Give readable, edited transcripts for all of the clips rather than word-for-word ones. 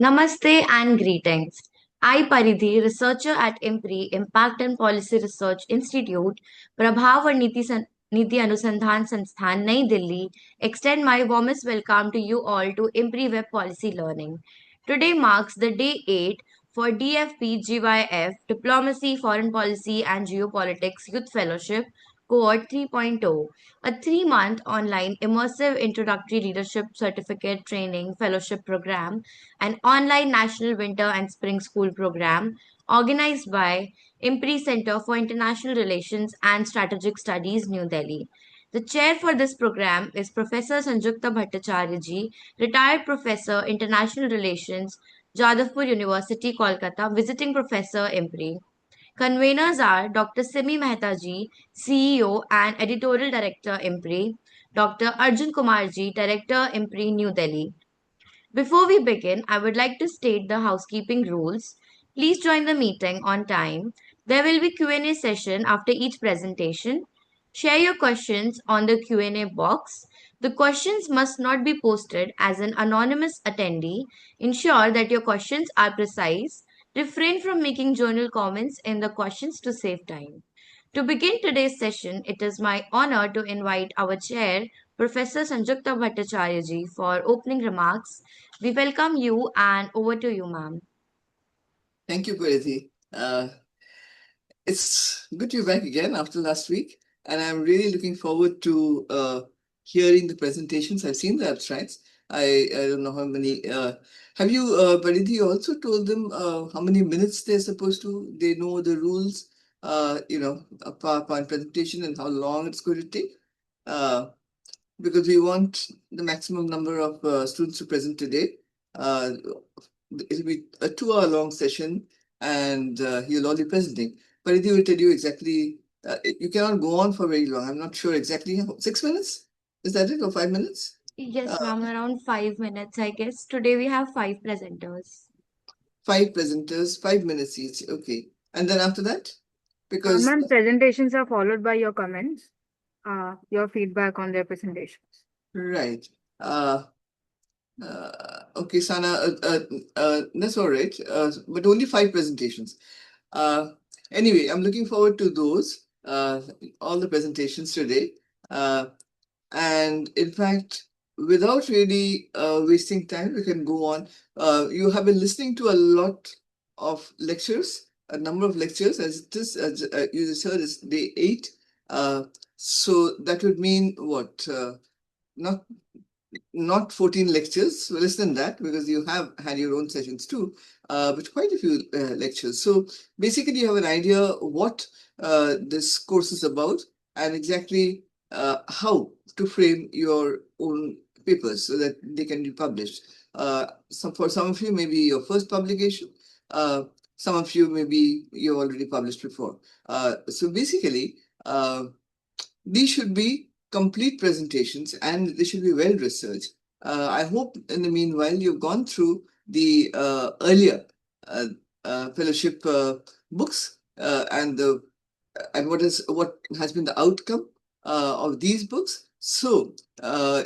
Namaste and greetings. I, Paridhi, researcher at IMPRI, Impact and Policy Research Institute, Prabhav and Niti Anusandhan Sansthan, Nai Delhi, extend my warmest welcome to you all to IMPRI Web Policy Learning. Today marks the day 8 for DFPGYF, Diplomacy, Foreign Policy and Geopolitics Youth Fellowship, Cohort 3.0, a 3-month online immersive introductory leadership certificate training fellowship program, an online national winter and spring school program organized by IMPRI Center for International Relations and Strategic Studies, New Delhi. The chair for this program is Professor Sanjukta Bhattacharya ji, retired professor, International Relations, Jadavpur University, Kolkata, visiting professor, IMPRI. Conveners are Dr. Simi Mehta ji, CEO and editorial director, IMPRI, Dr. Arjun Kumar ji, director, IMPRI, New Delhi. Before we begin, I would like to state the housekeeping rules. Please join the meeting on time. There will be Q&A session after each presentation. Share your questions on the Q&A box. The questions must not be posted as an anonymous attendee. Ensure that your questions are precise. Refrain from making journal comments in the questions to save time. To begin today's session, it is my honor to invite our chair, Professor Sanjukta Bhattacharya ji, for opening remarks. We welcome you and over to you, ma'am. Thank you, Paridhi. It's good to be back again after last week, and I'm really looking forward to hearing the presentations. I've seen the abstracts. I don't know how many. Have you, Paridhi, also told them how many minutes they're supposed to? They know the rules, a PowerPoint presentation and how long it's going to take? Because we want the maximum number of students to present today. It'll be a 2-hour long session, and he'll all be presenting. But he will tell you exactly, you cannot go on for very long. I'm not sure exactly. 6 minutes? Is that it, or 5 minutes? Yes, ma'am, around 5 minutes, I guess. Today we have 5 presenters. 5 presenters, 5 minutes each. Okay. And then after that? Because, Ma'am, presentations are followed by your comments, your feedback on their presentations. right. Okay, Sana, that's all right. But only 5 presentations. Anyway, I'm looking forward to those, all the presentations today. And in fact, without really wasting time, we can go on. You have been listening to a lot of lectures, a number of lectures, as this, you just heard, is day 8. So that would mean what? Not 14 lectures, less than that, because you have had your own sessions too, but quite a few lectures. So basically, you have an idea what this course is about and exactly how to frame your own papers so that they can be published. For some of you, maybe your first publication. Some of you, maybe you already published before. So basically, these should be complete presentations and they should be well researched. I hope in the meanwhile you've gone through the earlier fellowship books and what has been the outcome of these books. So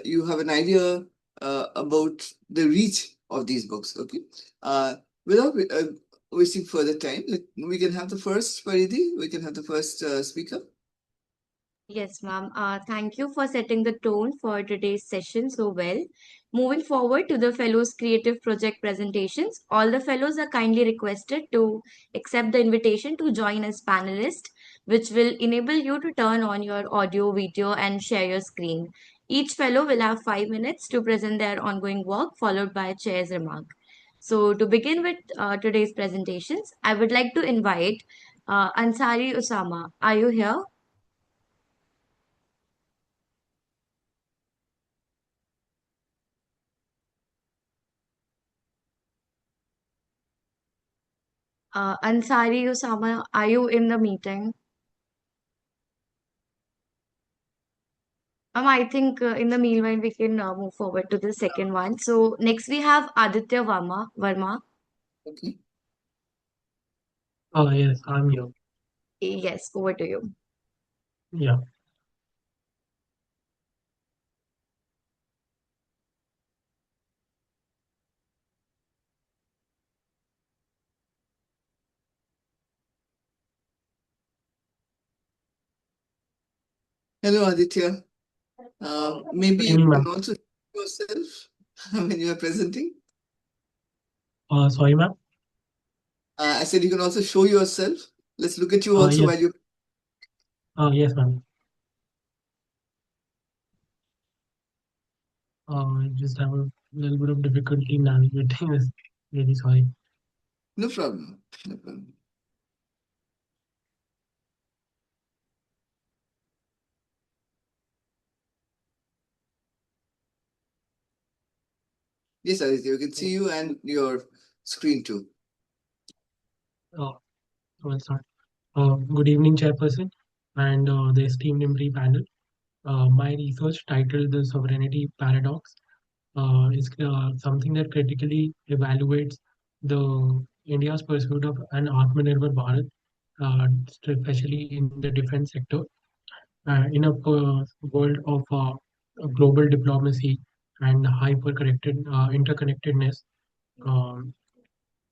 you have an idea about the reach of these books. Okay. Without wasting further time, we can have the first, Paridhi. We can have the first speaker. Yes, ma'am. Thank you for setting the tone for today's session so well. Moving forward to the fellows' creative project presentations, all the fellows are kindly requested to accept the invitation to join as panelists, which will enable you to turn on your audio, video, and share your screen. Each fellow will have 5 minutes to present their ongoing work, followed by a chair's remark. So, to begin with today's presentations, I would like to invite Ansari Usama. Are you here? Ansari Usama, are you in the meeting? I think in the meanwhile we can move forward to the second one. So next we have Aditya Verma. Okay. Oh, yes, I'm here. Yes, over to you. Yeah. Hello, Aditya. Maybe Good you evening, can ma'am. also show yourself when you are presenting. Sorry, ma'am. I said you can also show yourself. Let's look at you also Yes. while you. Yes, ma'am. I just have a little bit of difficulty navigating this. Really sorry. No problem. No problem. Yes, Aditya, we can see you and your screen too. Uh, well, sorry. Good evening, Chairperson, and the esteemed IMPRI panel. My research titled "The Sovereignty Paradox" is something that critically evaluates the India's pursuit of an Atmanirbhar Bharat, especially in the defense sector. In a world of global diplomacy and interconnectedness, um,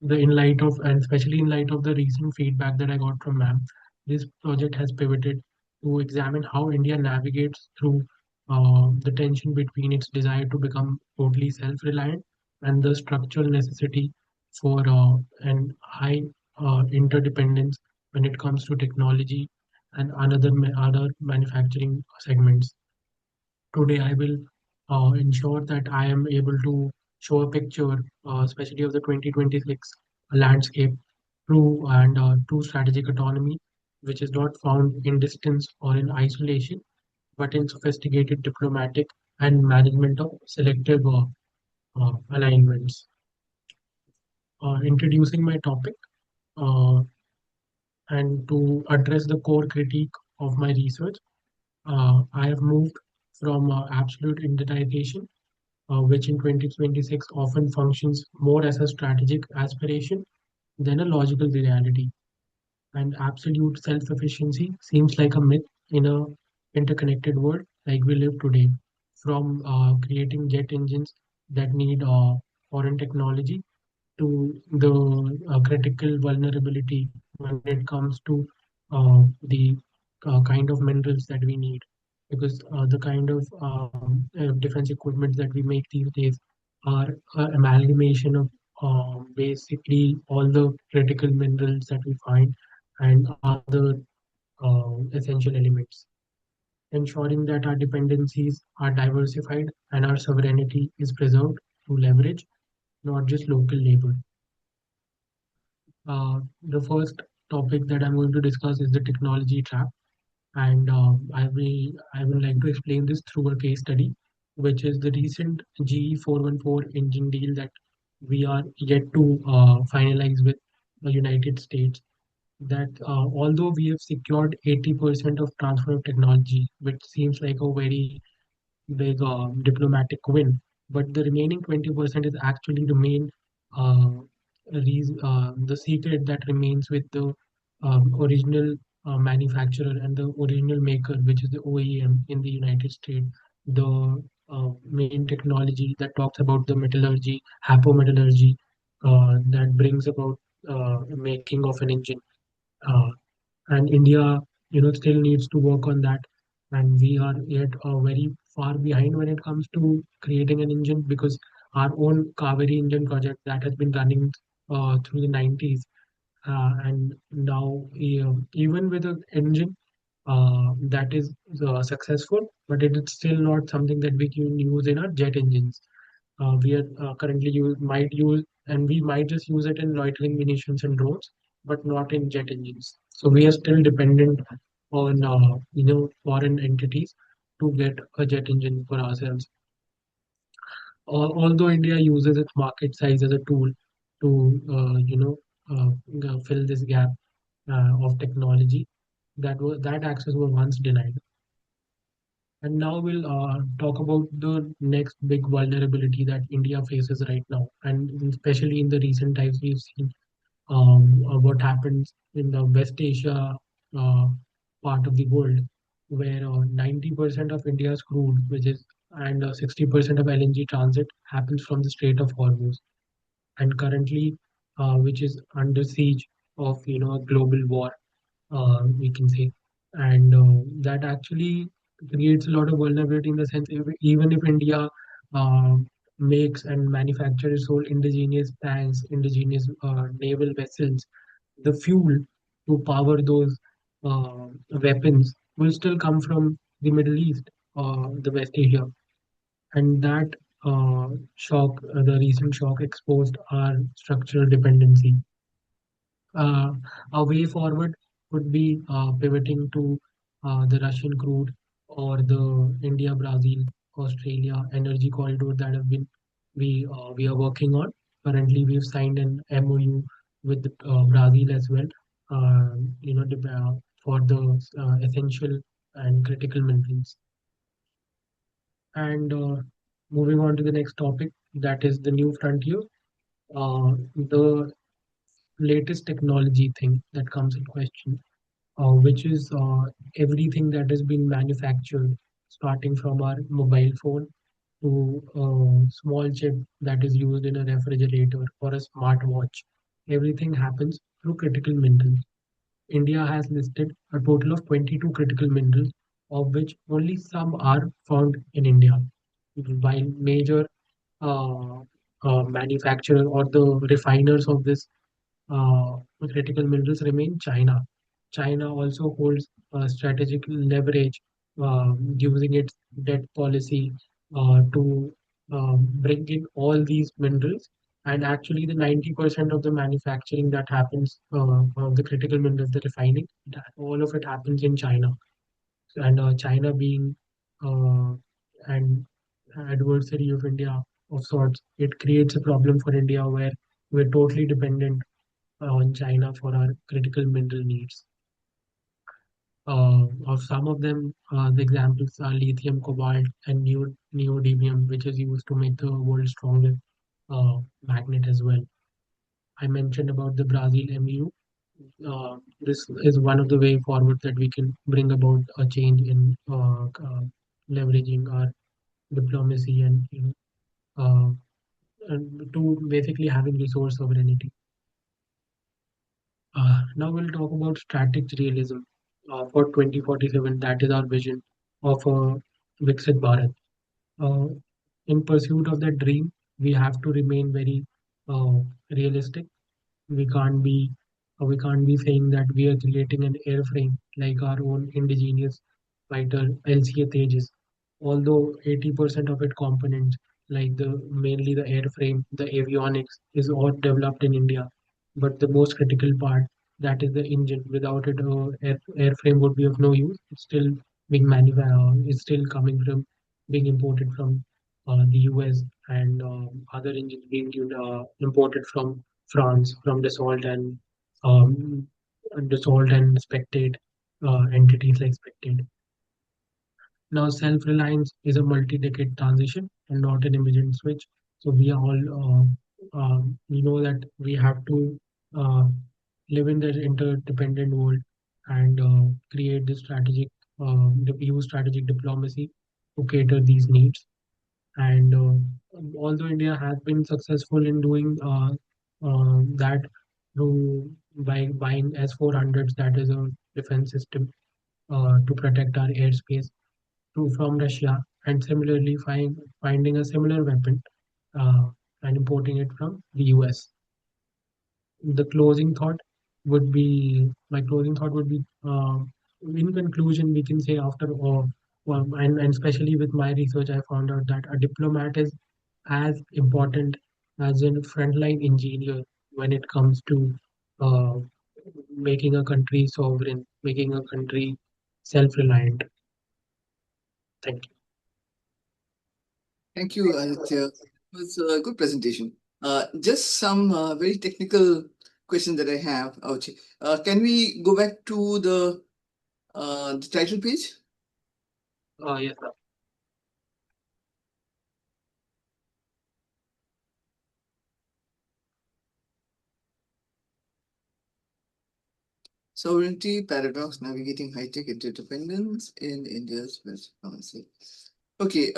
the in light of and especially in light of the recent feedback that I got from ma'am, this project has pivoted to examine how India navigates through the tension between its desire to become totally self-reliant and the structural necessity for an high interdependence when it comes to technology and other manufacturing segments. Today, I will ensure that I am able to show a picture, especially of the 2026 landscape, true strategic autonomy, which is not found in distance or in isolation, but in sophisticated diplomatic and management of selective alignments. Introducing my topic, uh, and to address the core critique of my research, I have moved from absolute indicization, which in 2026 often functions more as a strategic aspiration than a logical reality. And absolute self-sufficiency seems like a myth in a interconnected world like we live today. From creating jet engines that need foreign technology to the critical vulnerability when it comes to the kind of minerals that we need. Because the kind of defense equipment that we make these days are amalgamation of basically all the critical minerals that we find and other essential elements, ensuring that our dependencies are diversified and our sovereignty is preserved through leverage, not just local labor. The first topic that I'm going to discuss is the technology trap, and I would like to explain this through a case study, which is the recent GE 414 engine deal that we are yet to finalize with the United States. That although we have secured 80% of transfer of technology, which seems like a very big diplomatic win, but the remaining 20% is actually the main uh, the secret that remains with the original manufacturer and the original maker, which is the OEM in the United States. The main technology that talks about the metallurgy, hapometallurgy, that brings about making of an engine. Uh, and India, still needs to work on that. And we are yet very far behind when it comes to creating an engine because our own Kaveri engine project that has been running through the 90s, and now even with an engine that is successful, but it is still not something that we can use in our jet engines. We are currently might use, and we might just use it in loitering munitions and drones, but not in jet engines. So we are still dependent on foreign entities to get a jet engine for ourselves. Although India uses its market size as a tool to fill this gap of technology that access was once denied. And now we'll talk about the next big vulnerability that India faces right now, and especially in the recent times, we've seen what happens in the West Asia uh, part of the world, where 90% of India's crude, which is and 60% of LNG transit happens from the Strait of Hormuz, and currently, which is under siege of a global war, we can say, and that actually creates a lot of vulnerability in the sense even if India uh, makes and manufactures whole indigenous tanks, indigenous naval vessels, the fuel to power those weapons will still come from the Middle East, the West Asia, and that the recent shock exposed our structural dependency. Uh, a way forward could be pivoting to the Russian crude or the India, Brazil, Australia energy corridor that have been we are working on. Currently, we've signed an MOU with Brazil as well. For the essential and critical minerals. And moving on to the next topic, that is the new frontier. The latest technology thing that comes in question, which is everything that has been manufactured, starting from our mobile phone to a small chip that is used in a refrigerator or a smartwatch. Everything happens through critical minerals. India has listed a total of 22 critical minerals, of which only some are found in India, while major uh, manufacturer or the refiners of this critical minerals remain China. China also holds strategic leverage using its debt policy to bring in all these minerals. And actually, the 90% of the manufacturing that happens of the critical minerals, the refining, all of it happens in China. And China being uh, an adversary of India of sorts, it creates a problem for India where we're totally dependent on China for our critical mineral needs. Of some of them, the examples are lithium, cobalt, and neodymium, which is used to make the world's strongest magnet as well. I mentioned about the Brazil MU. This is one of the way forward that we can bring about a change in leveraging our diplomacy and and to basically having resource sovereignty. Now we'll talk about strategic realism for 2047. That is our vision of a Viksit Bharat. Uh, in pursuit of that dream, we have to remain very uh, realistic. We can't be saying that we are creating an airframe like our own indigenous fighter LCA Tejas. Although 80% of its components, like the mainly the airframe, the avionics, is all developed in India. But the most critical part, that is the engine. Without it, airframe would be of no use. It's still it's still coming from being imported from the US and other engines being imported from France, from um, Dassault and Spectate entities like Spectate. Now, self-reliance is a multi-decade transition and not an immediate switch. So we know that we have to uh, live in that interdependent world and create this use strategic diplomacy to cater these needs. And although India has been successful in doing that through by buying S-400s, that is a defense system to protect our airspace from Russia, and similarly finding a similar weapon uh, and importing it from the US. The closing thought my closing thought would be, in conclusion, we can say after all, well, and especially with my research, I found out that a diplomat is as important as a frontline engineer when it comes to uh, making a country sovereign, making a country self-reliant. Thank you. Thank you, Aditya. It was a good presentation. Just some very technical questions that I have. Can we go back to the title page? Yes, sir. Sovereignty Paradox, Navigating High-Tech Interdependence in India's West Policy. Okay,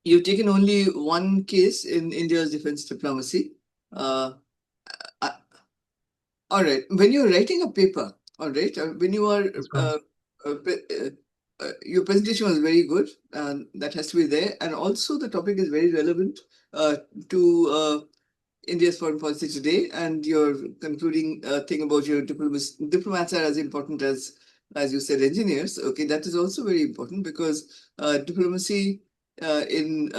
you've taken only one case in India's defense diplomacy. Uh, all right, when you're writing a paper, all right, when you are That's fine. your presentation was very good. That has to be there. And also the topic is very relevant to India's foreign policy today. And your concluding thing about your diplomats are as important as you said, engineers. Okay, that is also very important because diplomacy in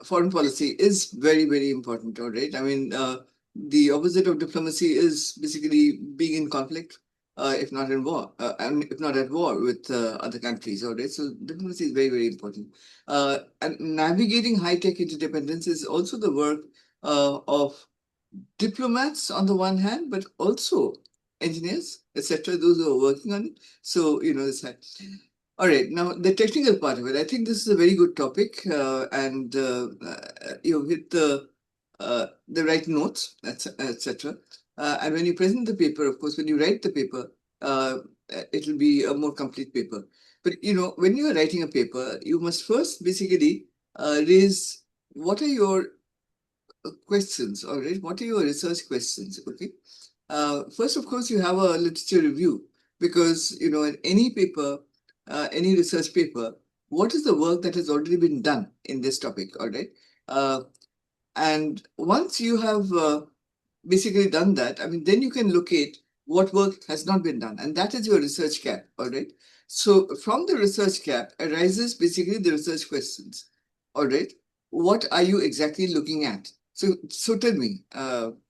foreign policy is very, very important. All right. I mean, the opposite of diplomacy is basically being in conflict, if not in war, and if not at war with other countries. All right. So diplomacy is very, very important. And navigating high-tech interdependence is also the work of diplomats on the one hand, but also engineers, etc., those who are working on it. So, this. All right, now the technical part of it. I think this is a very good topic, and you hit the right notes, etc. And when you present the paper, of course, when you write the paper, it will be a more complete paper. But when you are writing a paper, you must first basically raise what are your questions, all right? What are your research questions? Okay. First, of course, you have a literature review because in any paper, any research paper, what is the work that has already been done in this topic? All right. And once you have basically done that, I mean, then you can locate what work has not been done, and that is your research gap. All right. So from the research gap arises basically the research questions. All right. What are you exactly looking at? So tell me,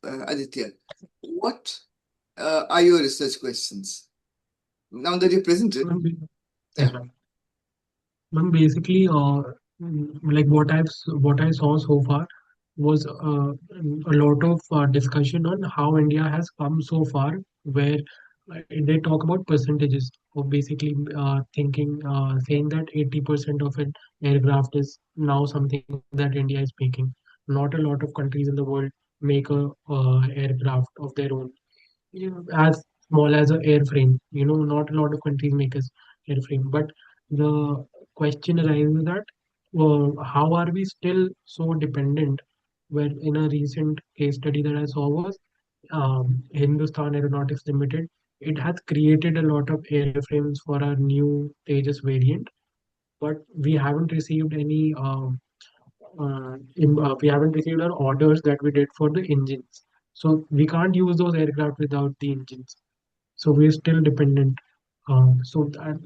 Aditya, what are your research questions? Now that you presented, Ma'am, yeah. yes, ma'am. Ma'am, basically, like what I saw so far was a lot of discussion on how India has come so far, where they talk about percentages of basically saying that 80% of an aircraft is now something that India is making. Not a lot of countries in the world make a aircraft of their own, as small as a airframe. Not a lot of countries make us airframe, but the question arises that how are we still so dependent? Where in a recent case study that I saw was Hindustan Aeronautics Limited. It has created a lot of airframes for our new Tejas variant, but we haven't received our orders that we did for the engines. So we can't use those aircraft without the engines. So we're still dependent. So that,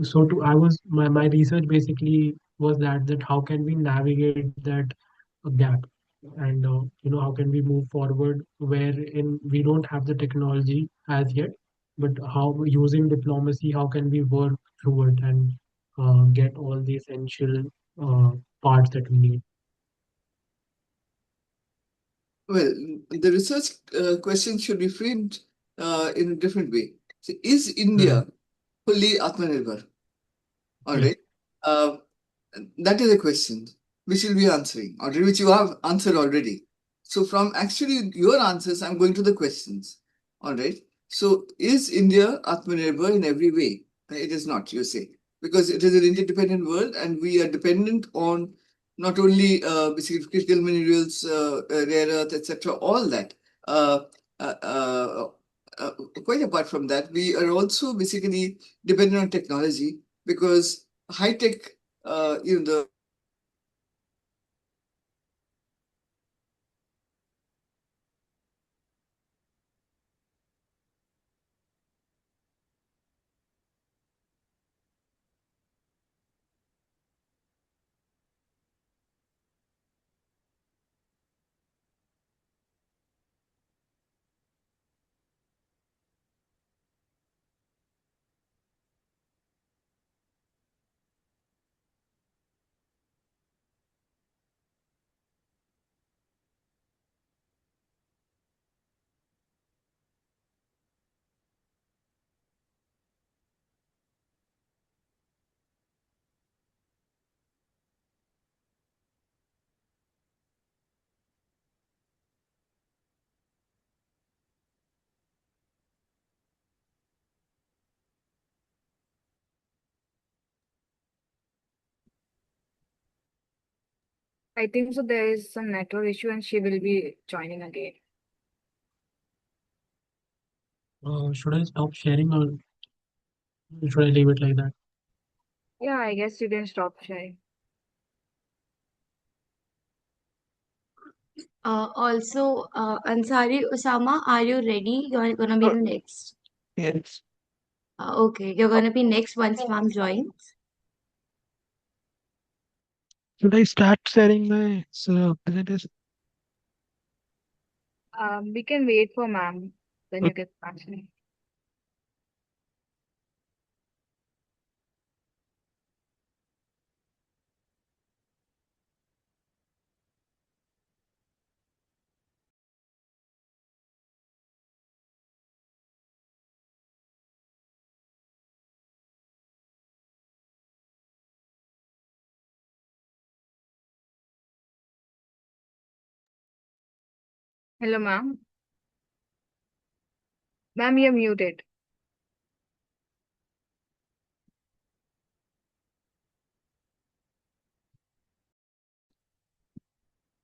so to I was my research basically was that how can we navigate that gap, and how can we move forward wherein we don't have the technology as yet, but how using diplomacy, how can we work through it and get all the essential uh, parts that we need. Well, the research question should be framed in a different way. So, is India fully Atmanirbhar? All Yes. right. Uh, that is a question which you'll be answering, or which you have answered already. So from actually your answers, I'm going to the questions. All right. So is India Atmanirbhar in every way? It is not, you say, because it is an interdependent world, and we are dependent on not only basically critical minerals, rare earth, etc., all that. Uh, uh, uh, uh, Quite apart from that, we are also basically dependent on technology because high tech, the I think so. There is some network issue, and she will be joining again. Should I stop sharing or? Should I leave it like that? Yeah, I guess you can stop sharing. Also, Ansari Osama, are you ready? You're gonna be the next. Yes. Okay, you're gonna be next once mom joins. Should I start sharing my presentation? We can wait for ma'am, then you can start sharing. Hello, ma'am. Ma'am, you're muted.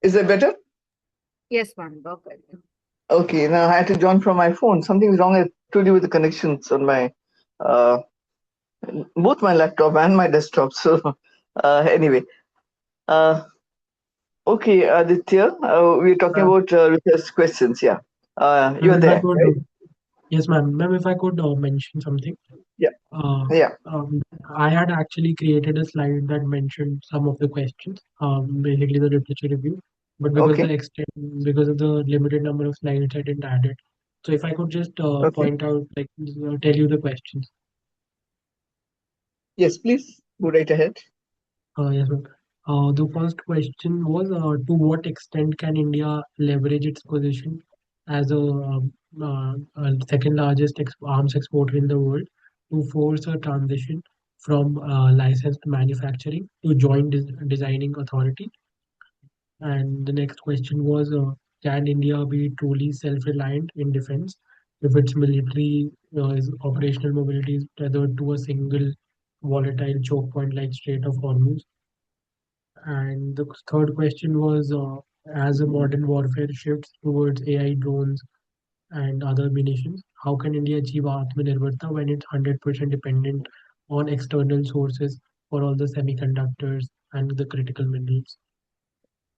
Is that better? Yes, ma'am. Perfect. Okay, now I had to join from my phone. Something's wrong, I told you, with the connections on my uh, both my laptop and my desktop. So anyway, uh, okay, Aditya, we're talking Ma'am, about research questions. Yeah, ma'am, you're if I there, could, right? yes, ma'am. Ma'am, if I could mention something. Yeah, Uh, yeah. I had actually created a slide that mentioned some of the questions, basically the literature review, but Okay, because of the limited number of slides, I didn't add it. So if I could just okay. point out, like, tell you the questions. Yes, please go right ahead. Yes, ma'am. The first question was, to what extent can India leverage its position as second largest arms exporter in the world to force a transition from licensed manufacturing to joint designing authority? And the next question was, can India be truly self-reliant in defense if its military is operational mobility is tethered to a single volatile choke point like Strait of Hormuz? And the third question was, as a modern warfare shifts towards AI drones and other munitions, how can India achieve Atmanirbharta when it's 100% dependent on external sources for all the semiconductors and the critical minerals?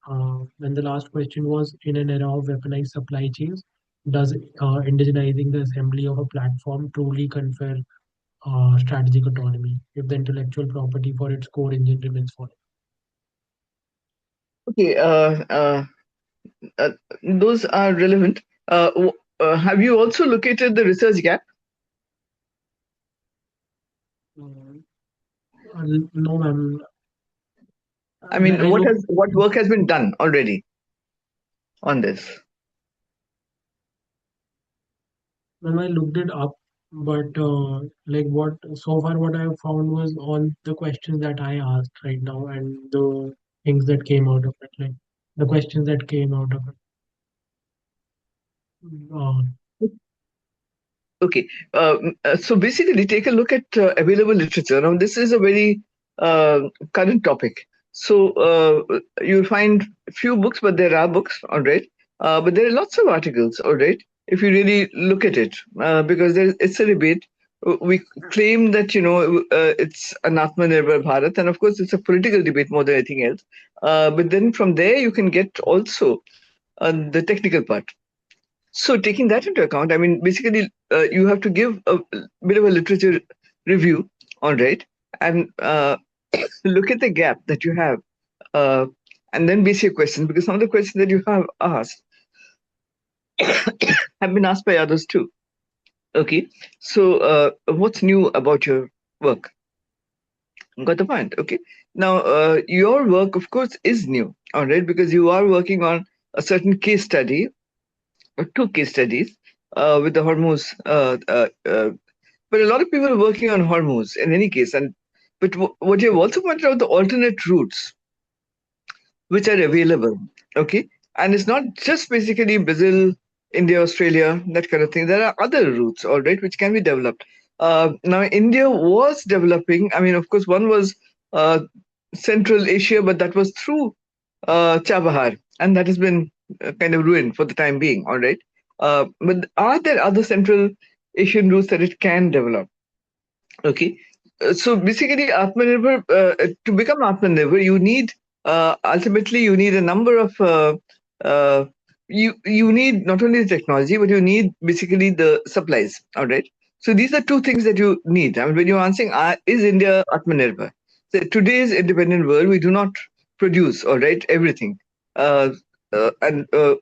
And the last question was, in an era of weaponized supply chains, does indigenizing the assembly of a platform truly confer strategic autonomy if the intellectual property for its core engine remains foreign? Okay, uh, those are relevant. Have you also located the research gap? Uh, no, ma'am. I mean, I looked what work has been done already on this? when I looked it up, but like what so far what I have found was all the questions that I asked right now and the things that came out of it, like the questions that came out of it. Uh, Okay, so basically, take a look at available literature. Now, this is a very current topic. So you'll find few books, but there are books, all right. But there are lots of articles, all right. If you really look at it, because it's a debate. We claim that it's an Atmanirbhar Bharat, and of course, it's a political debate more than anything else. But then from there, you can get also the technical part. So taking that into account, I mean, basically, you have to give a bit of a literature review, all right, and look at the gap that you have, uh, and then base your questions, because some of the questions that you have asked have been asked by others too. Okay, so what's new about your work? Got the point. Okay, now your work, of course, is new, all right, because you are working on a certain case study or two case studies with the Hormuz. But a lot of people are working on Hormuz in any case. And but what you've also pointed out, the alternate routes which are available. Okay, and it's not just basically Brazil, India, Australia, that kind of thing. There are other routes, all right, which can be developed. Now, India was developing. I mean, of course, one was uh, Central Asia, but that was through Chabahar, and that has been kind of ruined for the time being. All right, but are there other Central Asian routes that it can develop? Okay. So basically, Atmanirbhar, to become Atmanirbhar, you need ultimately you need a number of you need not only the technology, but you need basically the supplies. All right. So these are two things that you need. I mean, when you're answering, is India Atmanirbhar? So today's independent world, we do not produce, all right, everything, and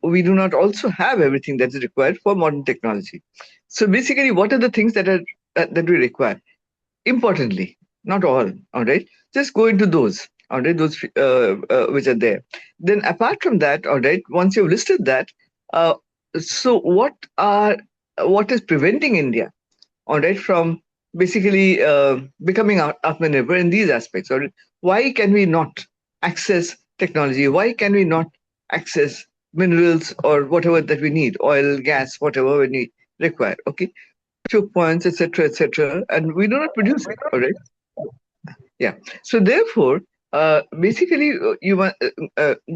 we do not also have everything that is required for modern technology. So basically, what are the things that we require? Importantly, not all right, just go into those, all right, those which are there. Then apart from that, all right, once you've listed that, uh, so what is preventing India, all right, from basically becoming Atmanirbhar in these aspects? Or why can we not access technology? Why can we not access minerals or whatever that we need, oil, gas, whatever we need, require? Okay, choke points, etc., and we do not produce it. All right. Yeah. So therefore, basically, you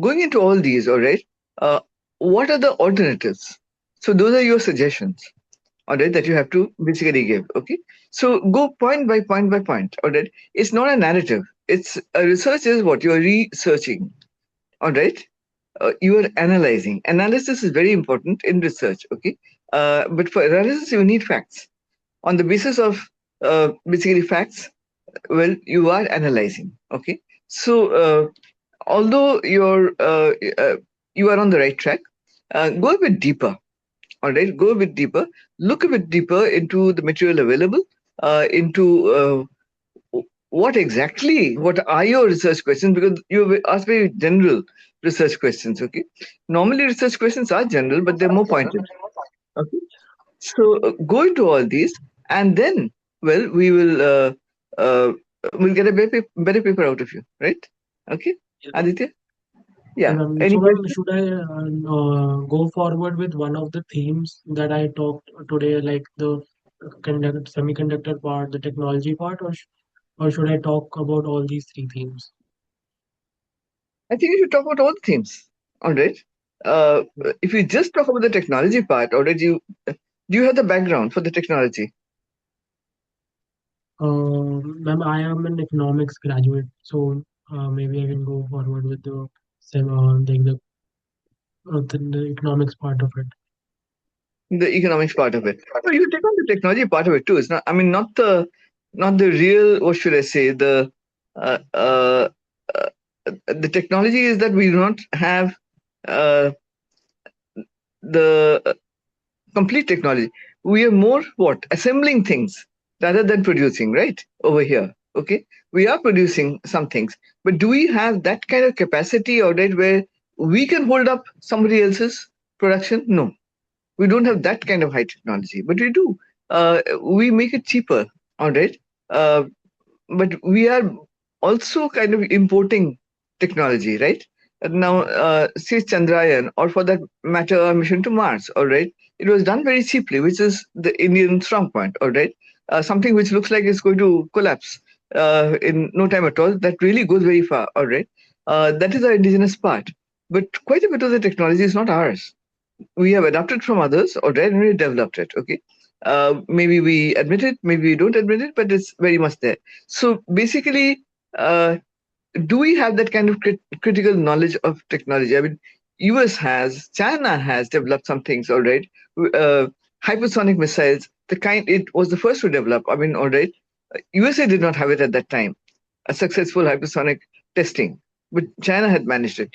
going into all these. All right. Uh, what are the alternatives? So those are your suggestions. All right, that you have to basically give. Okay. So go point by point by point. All right. It's not a narrative. It's a research is what you are researching. All right. You are analyzing. Analysis is very important in research. Okay. But for analysis, you need facts. On the basis of basically facts, well, you are analyzing. Okay. So although you are on the right track, go a bit deeper. All right, go a bit deeper, look a bit deeper into the material available, into what are your research questions, because you asked very general research questions. Okay, normally research questions are general, but they're more pointed. Okay. So go into all these, and then, well, uh, we'll get a better paper out of you, right? Okay, Yes, Aditya. yes, Yeah. ma'am. Any So, ma'am, questions? should I go forward with one of the themes that I talked today, like the semiconductor part, the technology part, or should I talk about all these three themes? I think you should talk about all the themes. All right. Uh, if you just talk about the technology part, all right, do you have the background for the technology? Ma'am, I am an economics graduate, so maybe I can go forward with the economics part of it. The economics part of it. No, you take on the technology part of it too. It's not. I mean, not the real. What should I say? Uh, uh, uh, the technology is that we do not have uh, the complete technology. We are more what assembling things rather than producing. Right over here. Okay, we are producing some things, but do we have that kind of capacity or that where we can hold up somebody else's production? No, we don't have that kind of high technology, but we do. We make it cheaper, all right. Uh, but we are also kind of importing technology, right? Now, say Chandrayaan, or for that matter, a mission to Mars, all right? It was done very cheaply, which is the Indian strong point, all right? Something which looks like it's going to collapse in no time at all, that really goes very far, all right? That is our indigenous part. But quite a bit of the technology is not ours. We have adapted from others or we developed it. Okay, maybe we admit it, maybe we don't admit it, but it's very much there. So basically, uh, do we have that kind of critical knowledge of technology? I mean, US has, China has developed some things, all right. uh, Hypersonic missiles, the kind it was the first to develop. I mean, all right, USA did not have it at that time, a successful hypersonic testing, but China had managed it.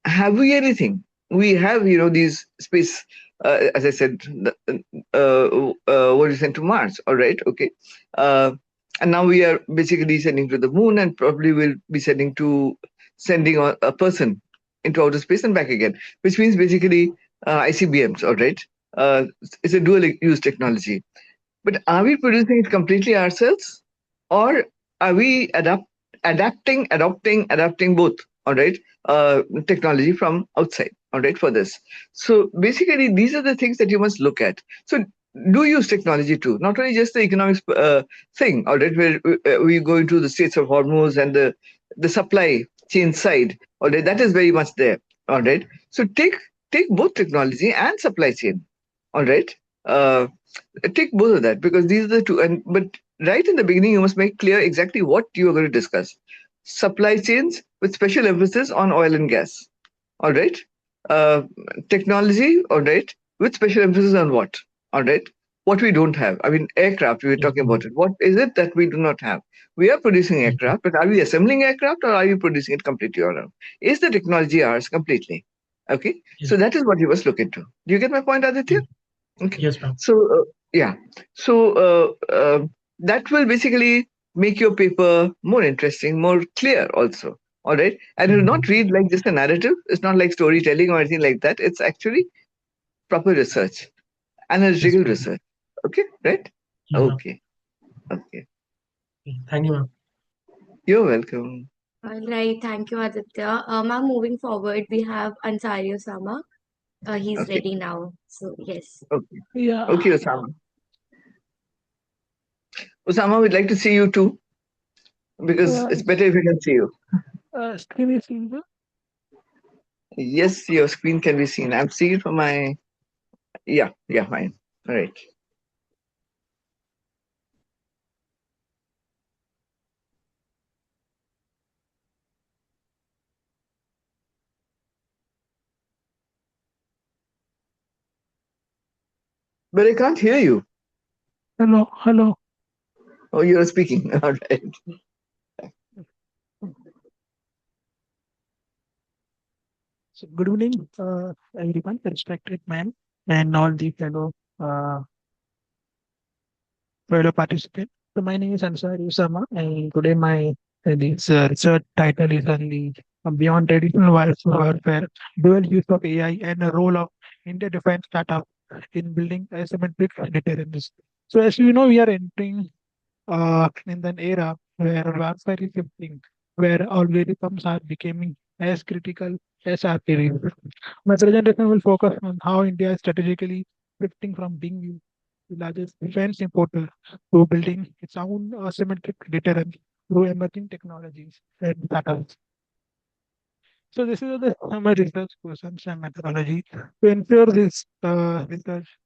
Have we anything? We have, these space, as I said, what is sent to Mars, all right, okay. Uh, and now we are basically sending to the moon, and probably will be sending a person into outer space and back again, which means basically ICBMs, all right. It's a dual use technology. But are we producing it completely ourselves, or are we adopting both? All right, technology from outside. All right, for this. So basically, these are the things that you must look at. So do use technology too, not only just the economics thing. All right, where we go into the states of Hormuz and the supply chain side. All right, that is very much there. All right, so take both technology and supply chain. All right. Uh, Take both of that, because these are the two. And but right in the beginning, you must make clear exactly what you are going to discuss. Supply chains with special emphasis on oil and gas. All right. Uh, Technology. All right. With special emphasis on what? All right. What we don't have. I mean, aircraft. We were Yes, talking ma'am. about it. What is it that we do not have? We are producing Yes, ma'am. aircraft, but are we assembling aircraft or are we producing it completely on our own? Is the technology ours completely? Okay. Yes, So that is what you must look into. Do you get my point, Aditya? yes, Okay. yes, ma'am. So, yeah. So, that will basically make your paper more interesting, more clear also. All right. And it will not Mhm. read like just a narrative. It's not like storytelling or anything like that. It's actually proper research, Yes, analytical ma'am. research. Okay. Right. Yes, ma'am. Okay. Okay. Thank you, ma'am. You're welcome. All right, thank you, Aditya. Ma'am, moving forward, we have Ansari Osama. He's Okay. ready now. So, yes. Okay. Yeah, Okay, Osama. Osama, we'd like to see you too because uh, it's better if we can see you. screen is visible. Yes, your screen can be seen. I'm seeing it from my. Yeah. Yeah. Fine. All right. But I can't hear you. Hello, hello. Oh, you're speaking. All right. So good evening, everyone, respected ma'am, and all the uh, fellow participants. So my name is Ansari Usama, and today my this research title is on the beyond traditional warfare, dual use of AI, and the role of India defense startup in building asymmetric deterrence. So as you know, we are entering in an era where warfare is shifting, where algorithms are becoming as critical as artillery. My presentation will focus on how India is strategically shifting from being the largest defense importer to building its own asymmetric deterrent through emerging technologies and patterns. So this is the my research questions and methodology. To ensure this research,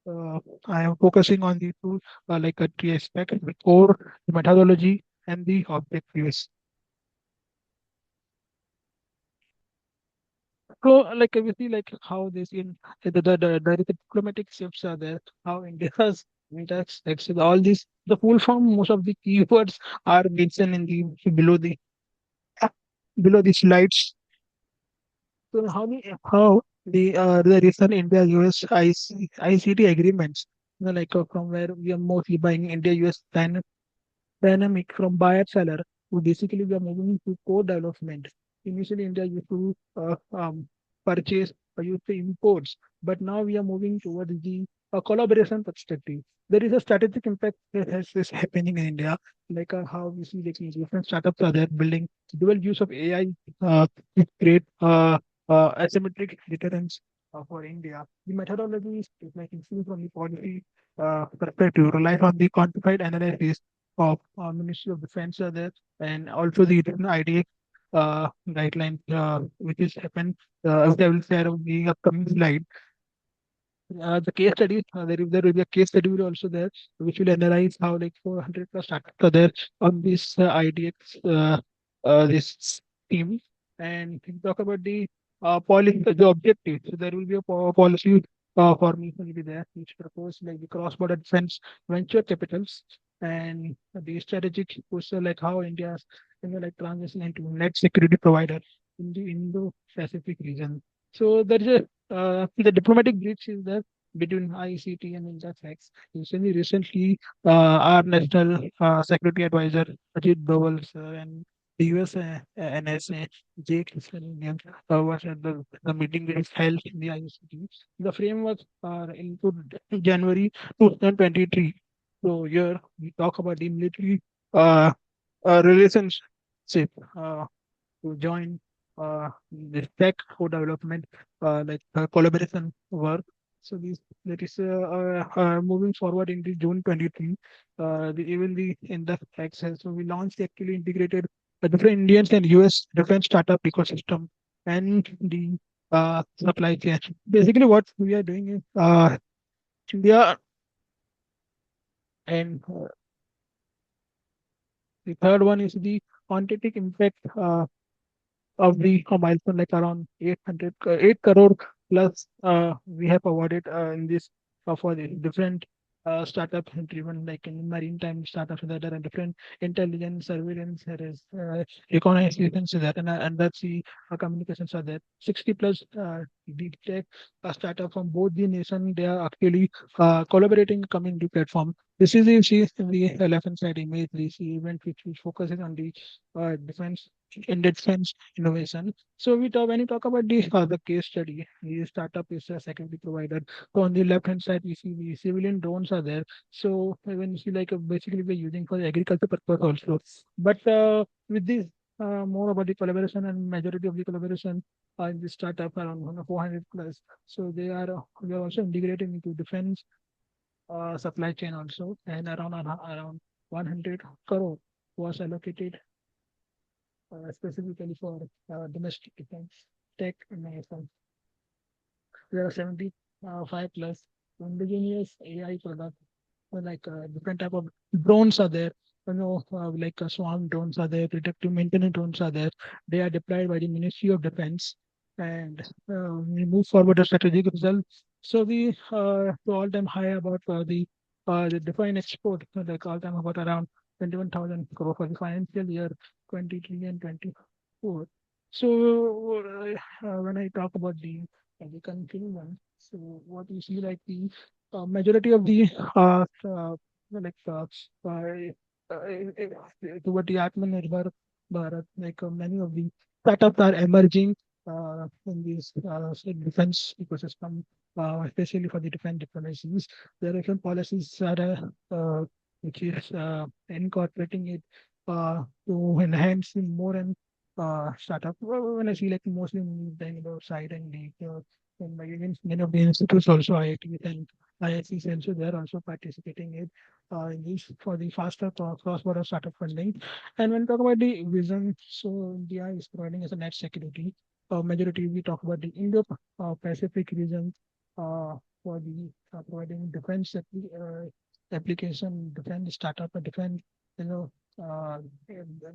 uh, I am focusing on the two like a three aspect, the core, the methodology, and the objectives. So like we see like how this in the diplomatic shifts are there, how India's India's actually all these the full form most of the keywords are mentioned in the below the slides. So how the recent India US ICT agreements, from where we are mostly buying India US dynamic from buyer seller to basically we are moving to co-development. Initially, India used to purchase or used to imports, but now we are moving towards the collaboration perspective. There is a strategic impact that has is happening in India, how we see like different startups are there building dual use of AI to create asymmetric deterrence for India. The methodology is like seen from the policy perspective, relies on the quantified analysis of Ministry of Defense are there, and also the written IDX guidelines, which is happened, which I will share on the upcoming slide. The case study, there will be a case study will also there, which will analyze how like 400 plus startups are there on this IDX, this team, and we talk about the policy, the objective. So there will be a policy formation will be there, which propose like the cross-border defense venture capitals and the strategic push, like how India's like transition into net security provider in the Indo-Pacific region. So there is a the diplomatic breach is there between ICT and Interfax. Recently, our National Security Advisor Ajit Doval sir, and the US NSA Jake Sullivan was at the meeting that is held in the ICT. The framework into January 2023. So here we talk about the military uh, relationship. To join this tech co-development collaboration work. So this that is moving forward in the June 23. Even the in the access, so we launched the actually integrated different Indians and US defense startup ecosystem and the supply chain. Basically, what we are doing is India and The third one is the quantitative impact of the milestone, like around 8 crore plus we have awarded in this for the different startup driven, like in maritime startups that are different intelligence surveillance, there is reconnaissance is there, and that's the communications are there. 60 plus deep tech startup from both the nation, they are actually collaborating community platform. This is the left-hand side image, this event which focuses on the defense in defense innovation. So when you talk about the case study, the startup is a security provider. So on the left hand side, we see the civilian drones are there. So when you see like basically we're using for the agriculture purpose also. But with this more about the collaboration and majority of the collaboration in the startup around 400 plus. So we are also integrating into defense supply chain also, and around 100 crore was allocated specifically for domestic defense tech innovation. There are 75 plus indigenous AI products, like different type of drones are there. Like swarm drones are there, predictive maintenance drones are there. They are deployed by the Ministry of Defense, and we move forward a strategic result. So we to all time high about the defined export, like all time about around 21,000 crore for the financial year 23 and 24. So when I talk about the conclusion, so what you see like the majority of the like toward the Atmanirbhar Bharat, like many of the startups are emerging in this defense ecosystem, especially for the defense diplomacies. There are different policies are which is incorporating it to enhance more and startup. When I see like mostly in the side and and many of the institutes also IITs and ISCs also they are also participating in this for the faster cross-border startup funding. And when we talk about the vision, so India is providing as a net security. Majority we talk about the Indo-Pacific region for the providing defense application, defense startup, and defense you know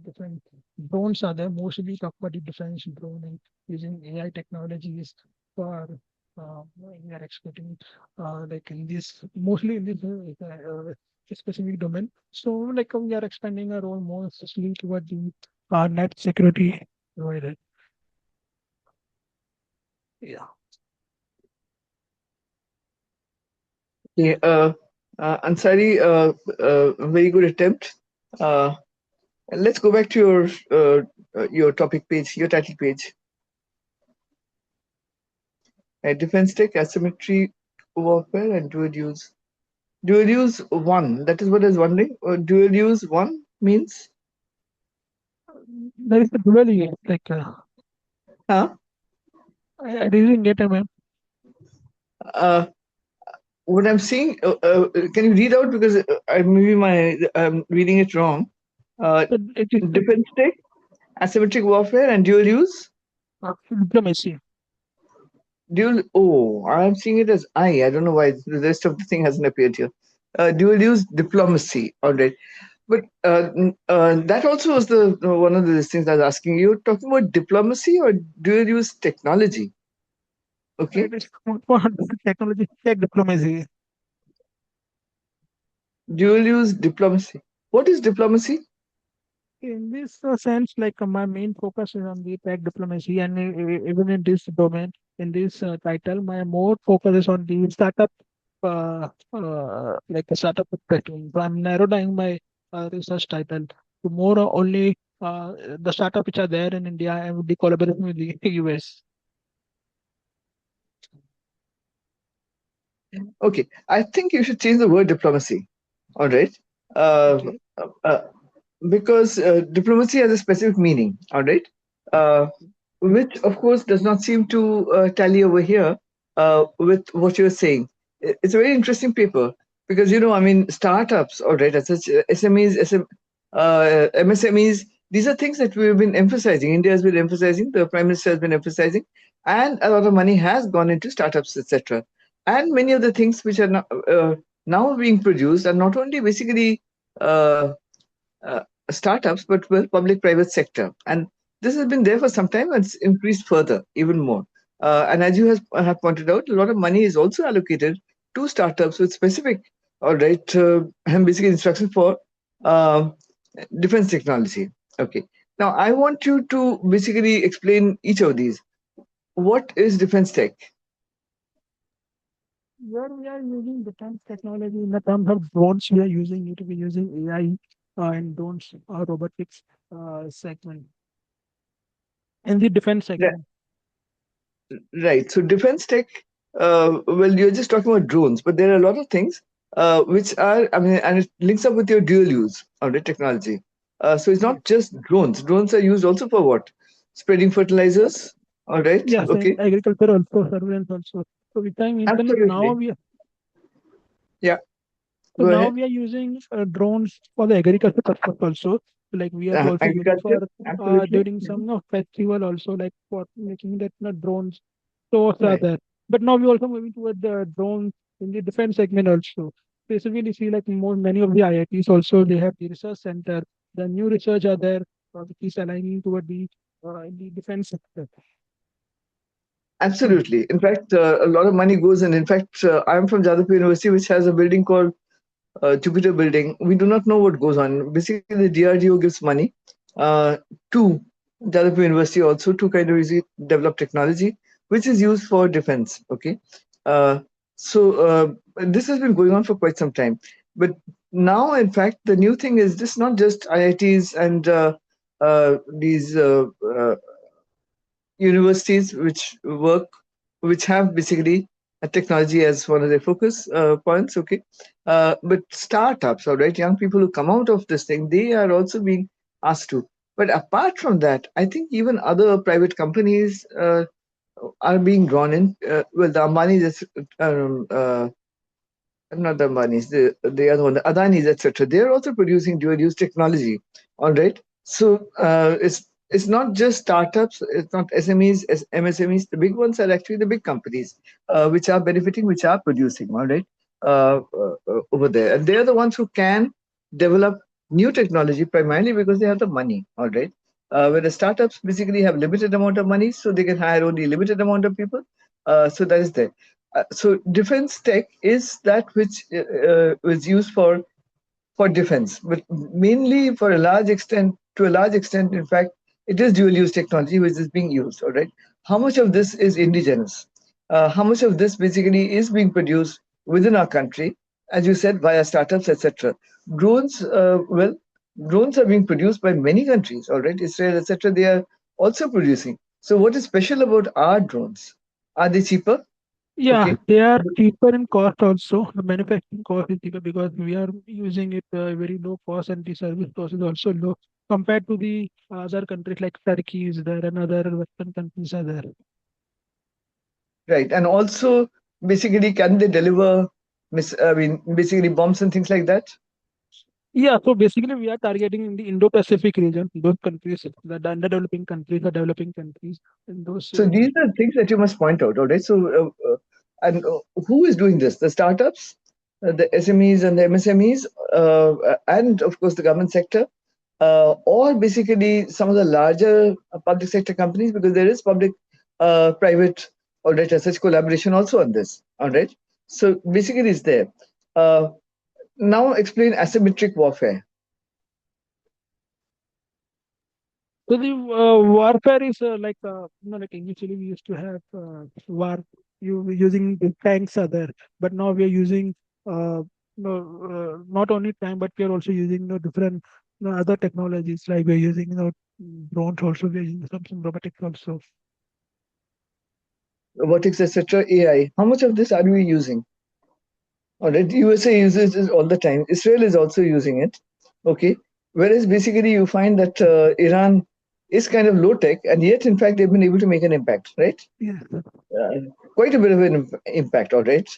different drones are there. Mostly talk about the defense drone and using AI technologies for we are exporting like in this mostly in this specific domain. So like we are expanding our role more especially toward the net security provider. Yeah. Yeah, Ansari, very good attempt. Let's go back to your topic page, your title page. Defense tech, asymmetry warfare, and dual use. Dual use one. That is what I was wondering. Dual use one means? There is a dually like Huh? I didn't get a ma'am. What I'm seeing, can you read out because I'm reading it wrong. It is Defense tech, asymmetric warfare, and dual use. diplomacy. I'm seeing it as I don't know why the rest of the thing hasn't appeared here. Dual use diplomacy. All right. But that also was the one of the things I was asking. You're talking about diplomacy or dual use technology? Okay. It is for technology tech diplomacy. Dual use diplomacy. What is diplomacy? In this sense, like my main focus is on the tech diplomacy, and even in this domain, in this title, my more focus is on the startup, like a startup perspective. So I'm narrowing my research title to more only the startup which are there in India and with the collaboration with the US. Okay. I think you should change the word diplomacy. All right. Okay. Because diplomacy has a specific meaning. All right. Which of course does not seem to tally over here with what you're saying. It's a very interesting paper because I mean startups, all right, as such SMEs, MSMEs. These are things that we've been emphasizing. India has been emphasizing. The Prime Minister has been emphasizing, and a lot of money has gone into startups, etc. And many of the things which are now being produced are not only basically uh, startups, but with public-private sector. And this has been there for some time, and it's increased further, even more. And as you have pointed out, a lot of money is also allocated to startups with specific, all right, and basically instructions for uh, defense technology. Okay. Now, I want you to basically explain each of these. What is defense tech? Where we are using defense technology in the terms of drones, we are using it. We using AI and drones, robotics segment in the defense segment. Right. So defense tech, well, you're just talking about drones, but there are a lot of things which are, I mean, and it links up with your dual use of the technology. So it's not just drones. Drones are used also for what? Spreading fertilizers. All right. Yes, Okay. and agriculture also, surveillance also. So with time internet now Absolutely. Yeah. so Go now ahead. we are using drones for the agriculture purpose also. Like we are also using Agriculture. for Absolutely. during some festival also, like for making that drones. Stores are Right. there. But now we also moving toward the drones in the defense segment also. Basically, see like many of the IITs also they have the research center. The new research are there, which is aligning toward the defense sector. So Absolutely. In fact, a lot of money goes in. In fact, I'm from Jan-Apr University, which has a building called Jupiter building. We do not know what goes on. Basically, the DRDO gives money to Jalapur University also to kind of develop technology, which is used for defense. Okay. Uh, so this has been going on for quite some time. But now, in fact, the new thing is this not just IITs and these universities which have basically a technology as one of their focus points. Okay. But startups, all right, young people who come out of this thing, they are also being asked to. But apart from that, I think even other private companies are being drawn in. Well, the Ambani, not the Ambanis, the other one, the Adanis, etc. They're also producing dual-use technology. All right. So it's not just startups, it's not SMEs, MSMEs. The big ones are actually the big companies, which are benefiting, which are producing. All right, over there, and they're the ones who can develop new technology primarily because they have the money. All right. Where the startups basically have limited amount of money, so they can hire only limited amount of people. So that is there. So defense tech is that which is used for defense, but mainly for a large extent, to a large extent, in fact, it is dual use technology which is being used. All right. How much of this is indigenous? How much of this basically is being produced within our country, as you said, via startups, etc. Drones, well, drones are being produced by many countries. All right, Israel, etc. They are also producing. So, what is special about our drones? Are they cheaper? yeah, Okay. they are cheaper in cost also. The manufacturing cost is cheaper because we are using it very low cost and the service cost is also low compared to the other countries like Turkey is there and other Western countries are there. Right. And also, basically, can they deliver, I mean, basically bombs and things like that? Yeah, so basically we are targeting in the Indo-Pacific region, those countries, the underdeveloping countries, the developing countries, in those So these are things that you must point out, all right? So, and who is doing this? The startups, the SMEs and the MSMEs, and of course the government sector, or basically some of the larger public sector companies, because there is public-private, all right, such collaboration also on this, all right? So basically it's there. Now explain asymmetric warfare. So the warfare is like initially we used to have war using the tanks are there, but now we are using not only tank but we are also using different other technologies like we are using drones also we are using some robotics also. Robotics, etc., AI. How much of this are we using? All right, USA uses this all the time. Israel is also using it. Okay, whereas basically you find that Iran is kind of low tech, and yet in fact they've been able to make an impact, right? Yeah. Uh, Quite a bit of an impact, all right,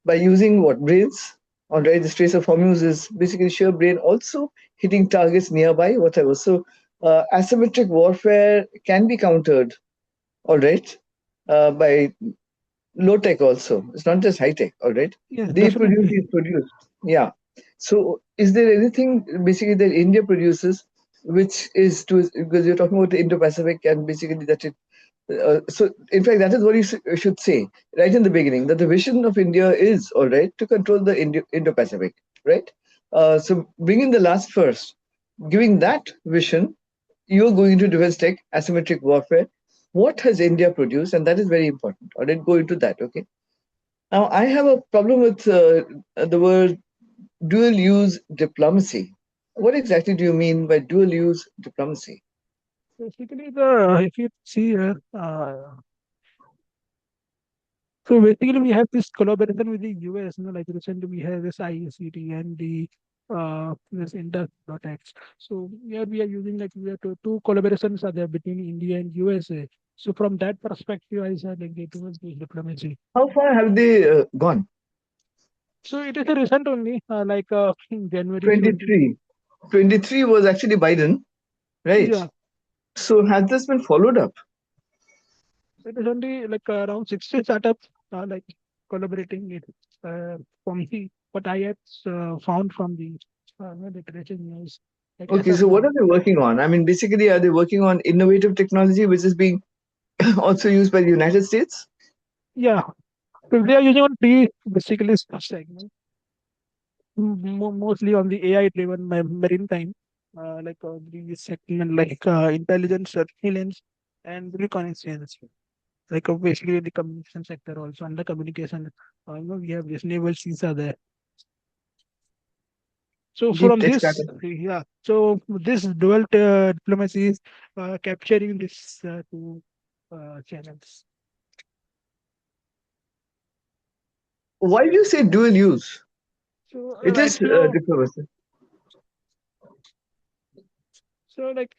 by using what brains. All right, the Straits of Hormuz is basically sheer brain, also hitting targets nearby, whatever. So asymmetric warfare can be countered, all right, by low tech also. It's not just high tech, all right. Yes, They produce, definitely. is produced. Yeah. So is there anything basically that India produces which is to, because you're talking about the Indo-Pacific and basically that it, so in fact that is what you should say right in the beginning, that the vision of India is, all right, to control the Indo-Pacific, right? So bringing the last first, giving that vision, you're going into defense tech, asymmetric warfare. What has India produced? And that is very important. I didn't go into that, okay? Now, I have a problem with the word dual use diplomacy. What exactly do you mean by dual use diplomacy? Basically, the if you see so basically we have this collaboration with the US. Like recently we have this IECT and the this Inter.X. So here we are using like we have two collaborations are there between India and USA. So from that perspective, I said like they towards the diplomacy. How far have they gone? So it is a recent only, in January 20. 23. 23 was actually Biden, right? Yeah, So has this been followed up? it is only like around 60 startups like collaborating it from the what I have found from the literature news. Like as Okay, of so what now, are they working on? I mean, basically, are they working on innovative technology which is being also used by the United States? yeah, so they are using on three basically segments, mostly on the AI-driven maritime, the segment like intelligence, surveillance, and reconnaissance. Like basically the communication sector also under communication. We have this naval seas are there. So Deep from tech this, startup. yeah. So this dual diplomacy is capturing this two channels. Why do you say dual use? So It is diplomacy. so like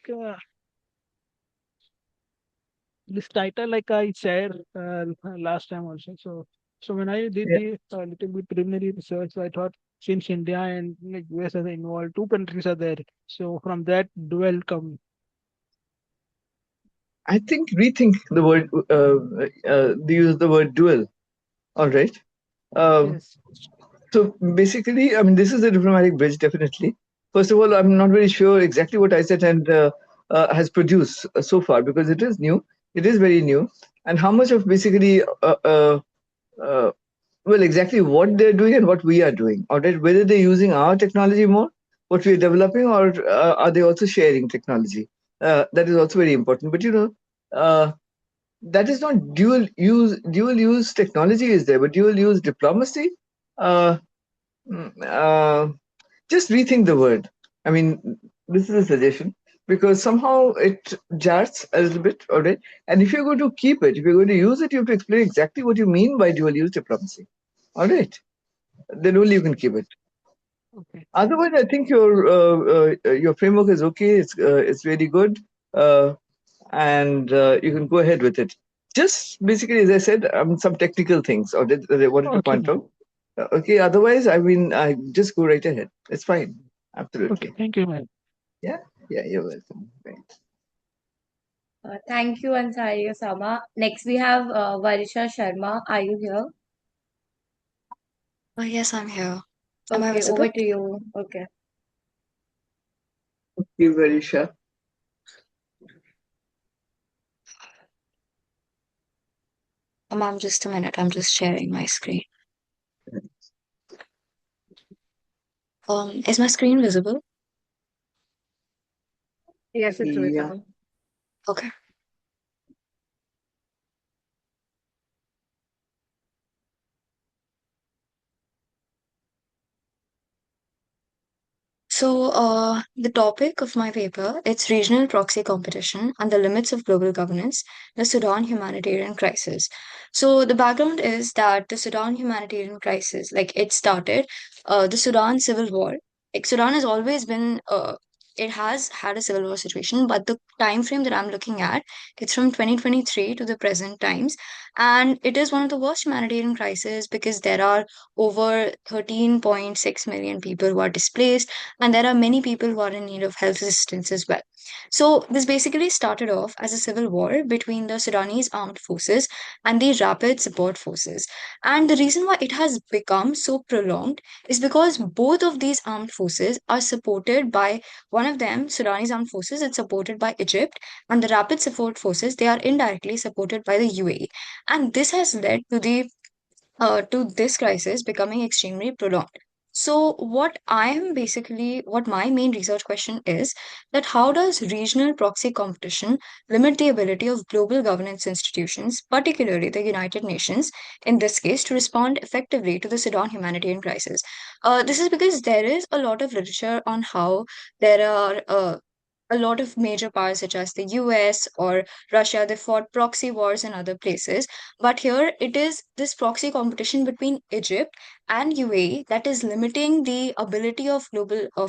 this title like I shared last time also. So when I did Yeah. the little bit preliminary research, I thought since India and like US are involved, two countries are there. So from that dual come. I think rethink the word, they use the word dual. All right. Um, Yes. so basically, I mean, this is a diplomatic bridge, definitely. First of all, I'm not very sure exactly what ISET and has produced so far because it is new. It is very new. And how much of basically, uh, well, exactly what they're doing and what we are doing. All right. Whether they're using our technology more, what we're developing, or are they also sharing technology? That is also very important. But, that is not dual use. Dual use technology is there, but dual use diplomacy. Uh, mm, uh, just rethink the word. I mean, this is a suggestion because somehow it jars a little bit, all right? And if you're going to keep it, if you're going to use it, you have to explain exactly what you mean by dual use diplomacy, all right? Then only you can keep it. Okay. Otherwise, I think your framework is okay. It's really good, and you can go ahead with it. Just basically, as I said, some technical things or that I wanted to Okay. point out. Okay. Otherwise, I mean, I just go right ahead. It's fine. Okay. Absolutely. Thank you, man. Yeah. Yeah. You're welcome. Right. Thank you, Ansari Osama. Next, we have Varisha Sharma. Are you here? Oh, yes, I'm here. Am I Okay, visible? over to you. Okay. Okay, Varisha. Ma'am, just a minute. I'm just sharing my screen. Is my screen visible? Yes, it's Yeah. visible. Okay. So, the topic of my paper, it's regional proxy competition and the limits of global governance, the Sudan humanitarian crisis. So, the background is that the Sudan humanitarian crisis, like it started, the Sudan civil war. Like Sudan has always been, it has had a civil war situation, but the time frame that I'm looking at, it's from 2023 to the present times, and it is one of the worst humanitarian crises because there are over 13.6 million people who are displaced and there are many people who are in need of health assistance as well. So this basically started off as a civil war between the Sudanese armed forces and the Rapid Support Forces. And the reason why it has become so prolonged is because both of these armed forces are supported by one of them, Sudanese armed forces, it's supported by Egypt, and the Rapid Support Forces, they are indirectly supported by the UAE. And this has led to this crisis becoming extremely prolonged. So, what my main research question is that how does regional proxy competition limit the ability of global governance institutions, particularly the United Nations, in this case, to respond effectively to the Sudan humanitarian crisis? This is because there is a lot of literature on how there are a lot of major powers such as the US or Russia, they fought proxy wars in other places. But here it is this proxy competition between Egypt and UAE that is limiting the ability of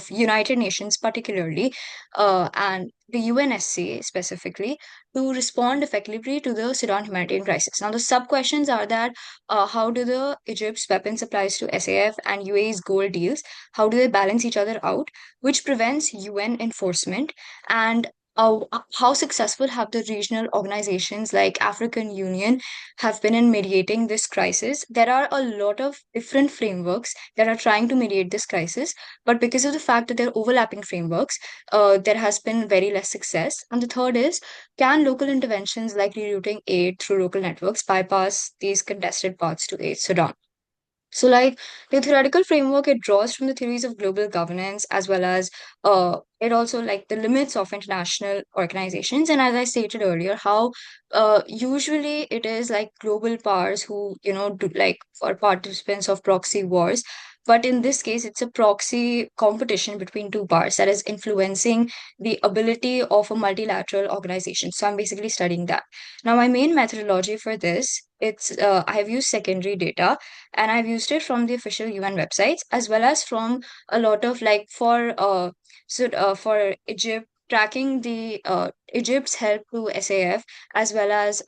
United Nations particularly and the UNSC specifically to respond effectively to the Sudan humanitarian crisis. Now the sub questions are that how do the Egypt's weapon supplies to SAF and UAE's gold deals, how do they balance each other out, which prevents UN enforcement, and how successful have the regional organizations like African Union have been in mediating this crisis? There are a lot of different frameworks that are trying to mediate this crisis, but because of the fact that they're overlapping frameworks, there has been very less success. And the third is, can local interventions like rerouting aid through local networks bypass these contested paths to aid Sudan? So, like the theoretical framework, it draws from the theories of global governance as well as it also like the limits of international organizations. And as I stated earlier, how usually it is like global powers who do like are participants of proxy wars. But in this case, it's a proxy competition between two powers that is influencing the ability of a multilateral organization. So I'm basically studying that. Now, my main methodology for this, it's I have used secondary data and I've used it from the official UN websites as well as from a lot of like for Egypt tracking the Egypt's help to SAF as well as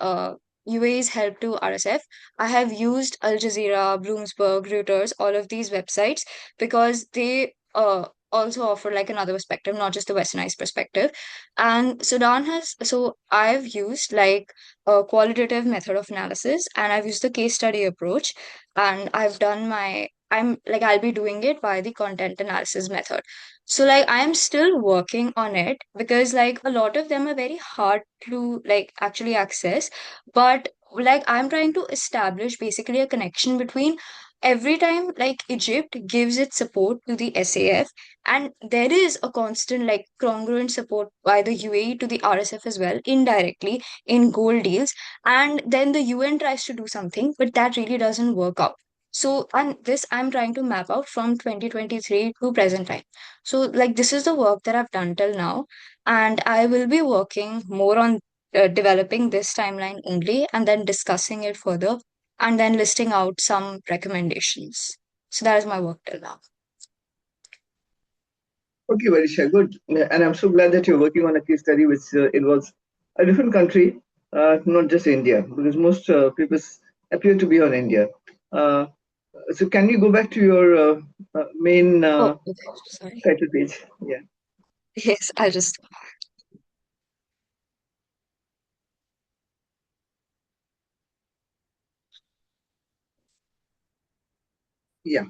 UAE's help to RSF. I have used Al Jazeera, Bloomberg, Reuters, all of these websites because they also offer like another perspective, not just the westernized perspective. And so I've used like a qualitative method of analysis and I've used the case study approach and I'll be doing it by the content analysis method. So like I'm still working on it because like a lot of them are very hard to like actually access, but like I'm trying to establish basically a connection between every time like Egypt gives its support to the SAF, and there is a constant like congruent support by the UAE to the RSF as well indirectly in gold deals, and then the UN tries to do something but that really doesn't work out. So, and this I'm trying to map out from 2023 to present time. So, like, this is the work that I've done till now, and I will be working more on developing this timeline only and then discussing it further and then listing out some recommendations. So, that is my work till now. Okay, Varisha, good. And I'm so glad that you're working on a case study which involves a different country, not just India, because most papers appear to be on India. So can you go back to your main Oh, okay. Sorry. title page? Yeah. Yes, I'll just. Yeah.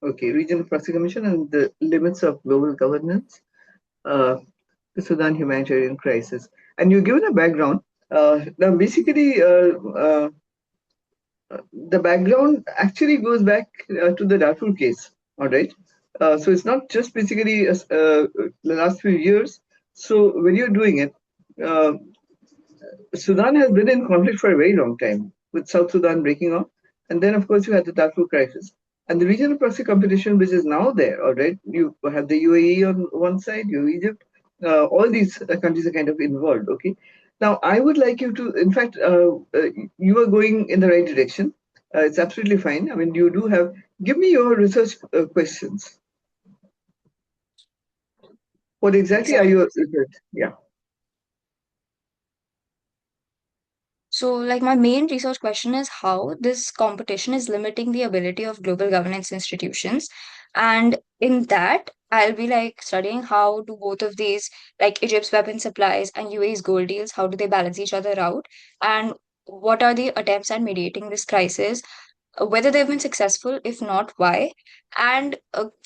Okay. Regional Proxy Commission and the limits of global governance, the Sudan humanitarian crisis. And you're given a background. Now, basically, the background actually goes back to the Darfur case. All right. So it's not just basically the last few years. So when you're doing it, uh, Sudan has been in conflict for a very long time, with South Sudan breaking off. And then, of course, you had the Darfur crisis. And the regional proxy competition, which is now there, all right, you have the UAE on one side, you have Egypt, all these countries are kind of involved, okay? Now, I would like you to, in fact, you are going in the right direction. It's absolutely fine. I mean, you do have, give me your research questions. What exactly are your research? Yeah. So, like, my main research question is how this competition is limiting the ability of global governance institutions. And in that, I'll be like studying how do both of these, like Egypt's weapon supplies and UAE's gold deals, how do they balance each other out, and what are the attempts at mediating this crisis, whether they've been successful, if not, why, and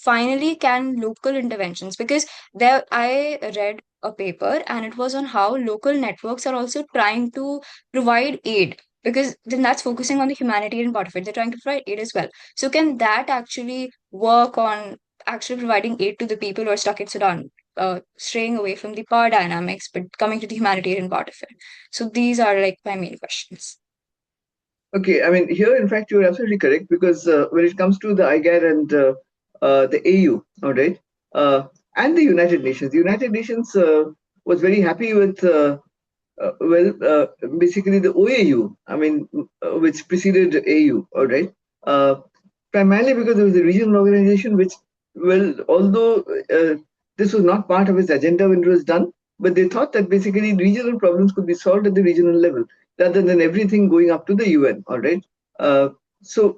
finally, can local interventions, because there I read a paper and it was on how local networks are also trying to provide aid, because then that's focusing on the humanitarian part of it. They're trying to provide aid as well. So can that actually work on actually providing aid to the people who are stuck in Sudan, straying away from the power dynamics, but coming to the humanitarian part of it? So these are like my main questions. Okay, I mean, here, in fact, you're absolutely correct, because when it comes to the IGAD and the AU, all right, and the United Nations was very happy with, basically the OAU, I mean, which preceded AU, all right, uh, primarily because there was a regional organization which, well, although this was not part of its agenda when it was done, but they thought that basically regional problems could be solved at the regional level rather than everything going up to the UN, all right? Uh, so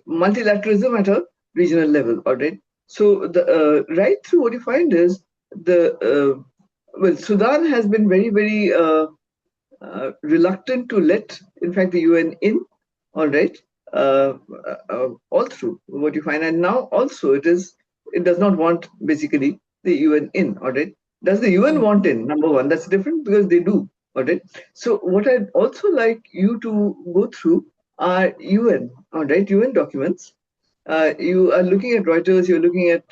multilateralism at a regional level, all right? So the right through, what you find is well, Sudan has been very, very reluctant to let, in fact, the UN in, all right, all through what you find. And now also it does not want basically the UN in, all right. Does the UN want in? Number one, that's different, because they do, all right. So what I'd also like you to go through are UN, all right, UN documents. You are looking at Reuters, you're looking at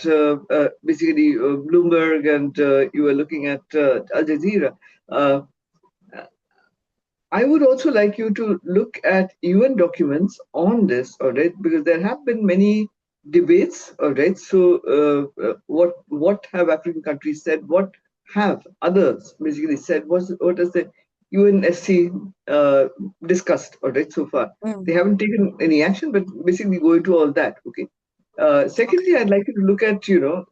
basically Bloomberg, and you are looking at Al Jazeera. I would also like you to look at UN documents on this, all right, because there have been many debates, all right. So, what have African countries said? What have others basically said? What has the UNSC discussed, all right, so far? Mm. They haven't taken any action, but basically go into all that, okay. Secondly, I'd like you to look at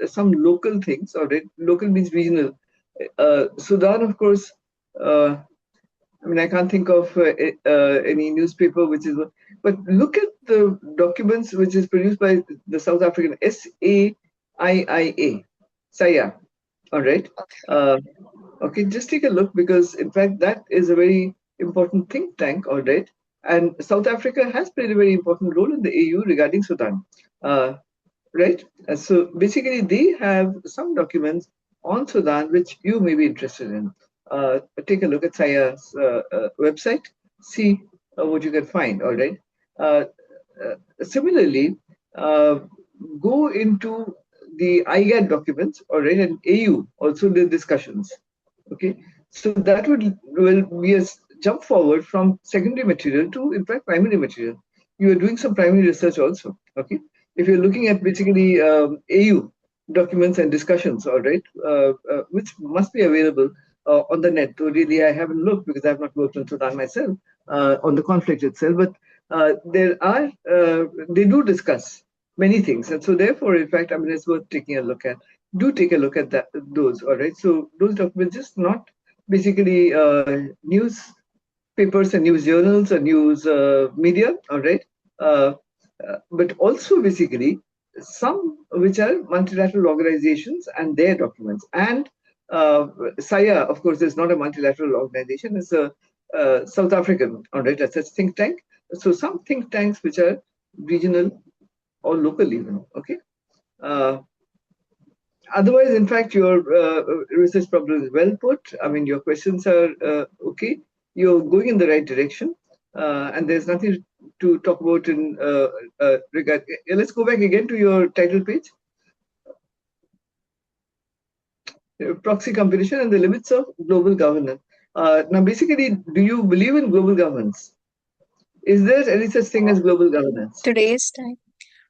some local things, all right. Local means regional. Sudan, of course. I mean, I can't think of any newspaper which is, but look at the documents which is produced by the South African SAIIA, SAIA, all right? Okay, just take a look, because in fact that is a very important think tank, all right? And South Africa has played a very important role in the AU regarding Sudan, right? So basically they have some documents on Sudan which you may be interested in. Take a look at SAIA's website, see what you can find, all right? Similarly, go into the IGAD documents, all right, and AU, also the discussions, okay? So that will be a jump forward from secondary material to, in fact, primary material. You are doing some primary research also, okay? If you're looking at basically AU documents and discussions, all right, which must be available on the net. So really, I haven't looked because I've not worked on Sudan myself, on the conflict itself, but they do discuss many things. And so therefore, in fact, I mean, it's worth taking a look at. Do take a look at those, all right? So those documents, just not basically news papers and news journals and news media, all right? But also basically some which are multilateral organizations and their documents. And SAIA, of course, is not a multilateral organization, it's a South African, all right, that's a think tank. So some think tanks which are regional or local even, okay? Otherwise, in fact, your research problem is well put. I mean, your questions are okay. You're going in the right direction, and there's nothing to talk about in regard. Let's go back again to your title page. Proxy competition and the limits of global governance. Now, basically, do you believe in global governance? Is there any such thing as global governance? Today's time,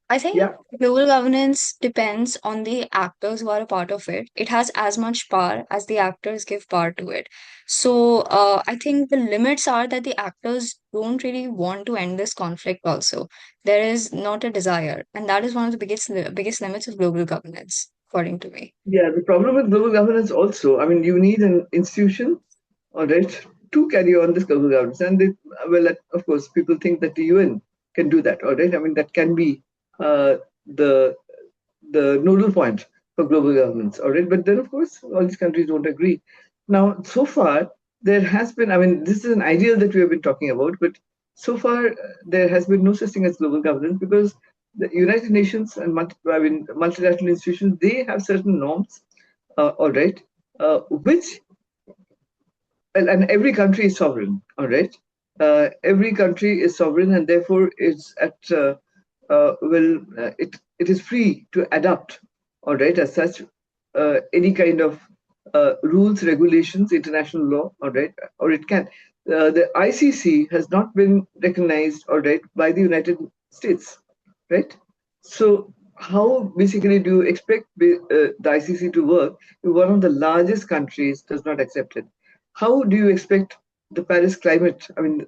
I think Yeah. global governance depends on the actors who are a part of it. It has as much power as the actors give power to it. So I think the limits are that the actors don't really want to end this conflict also. There is not a desire. And that is one of the biggest limits of global governance, according to me. Yeah, the problem with global governance also, I mean, you need an institution, all right, to carry on this global governance. And well, of course, people think that the UN can do that, all right? I mean, that can be the nodal point for global governance. All right, but then of course all these countries don't agree. Now, so far there has been. I mean, this is an ideal that we have been talking about, but so far there has been no such thing as global governance because the United Nations and multilateral institutions, they have certain norms. All right, which and every country is sovereign. All right, every country is sovereign, and therefore it's at it is free to adapt. All right, as such, any kind of rules, regulations, international law. All right, or it can. The ICC has not been recognized. All right, by the United States. Right. So how basically do you expect the ICC to work if one of the largest countries does not accept it? How do you expect the Paris climate, I mean,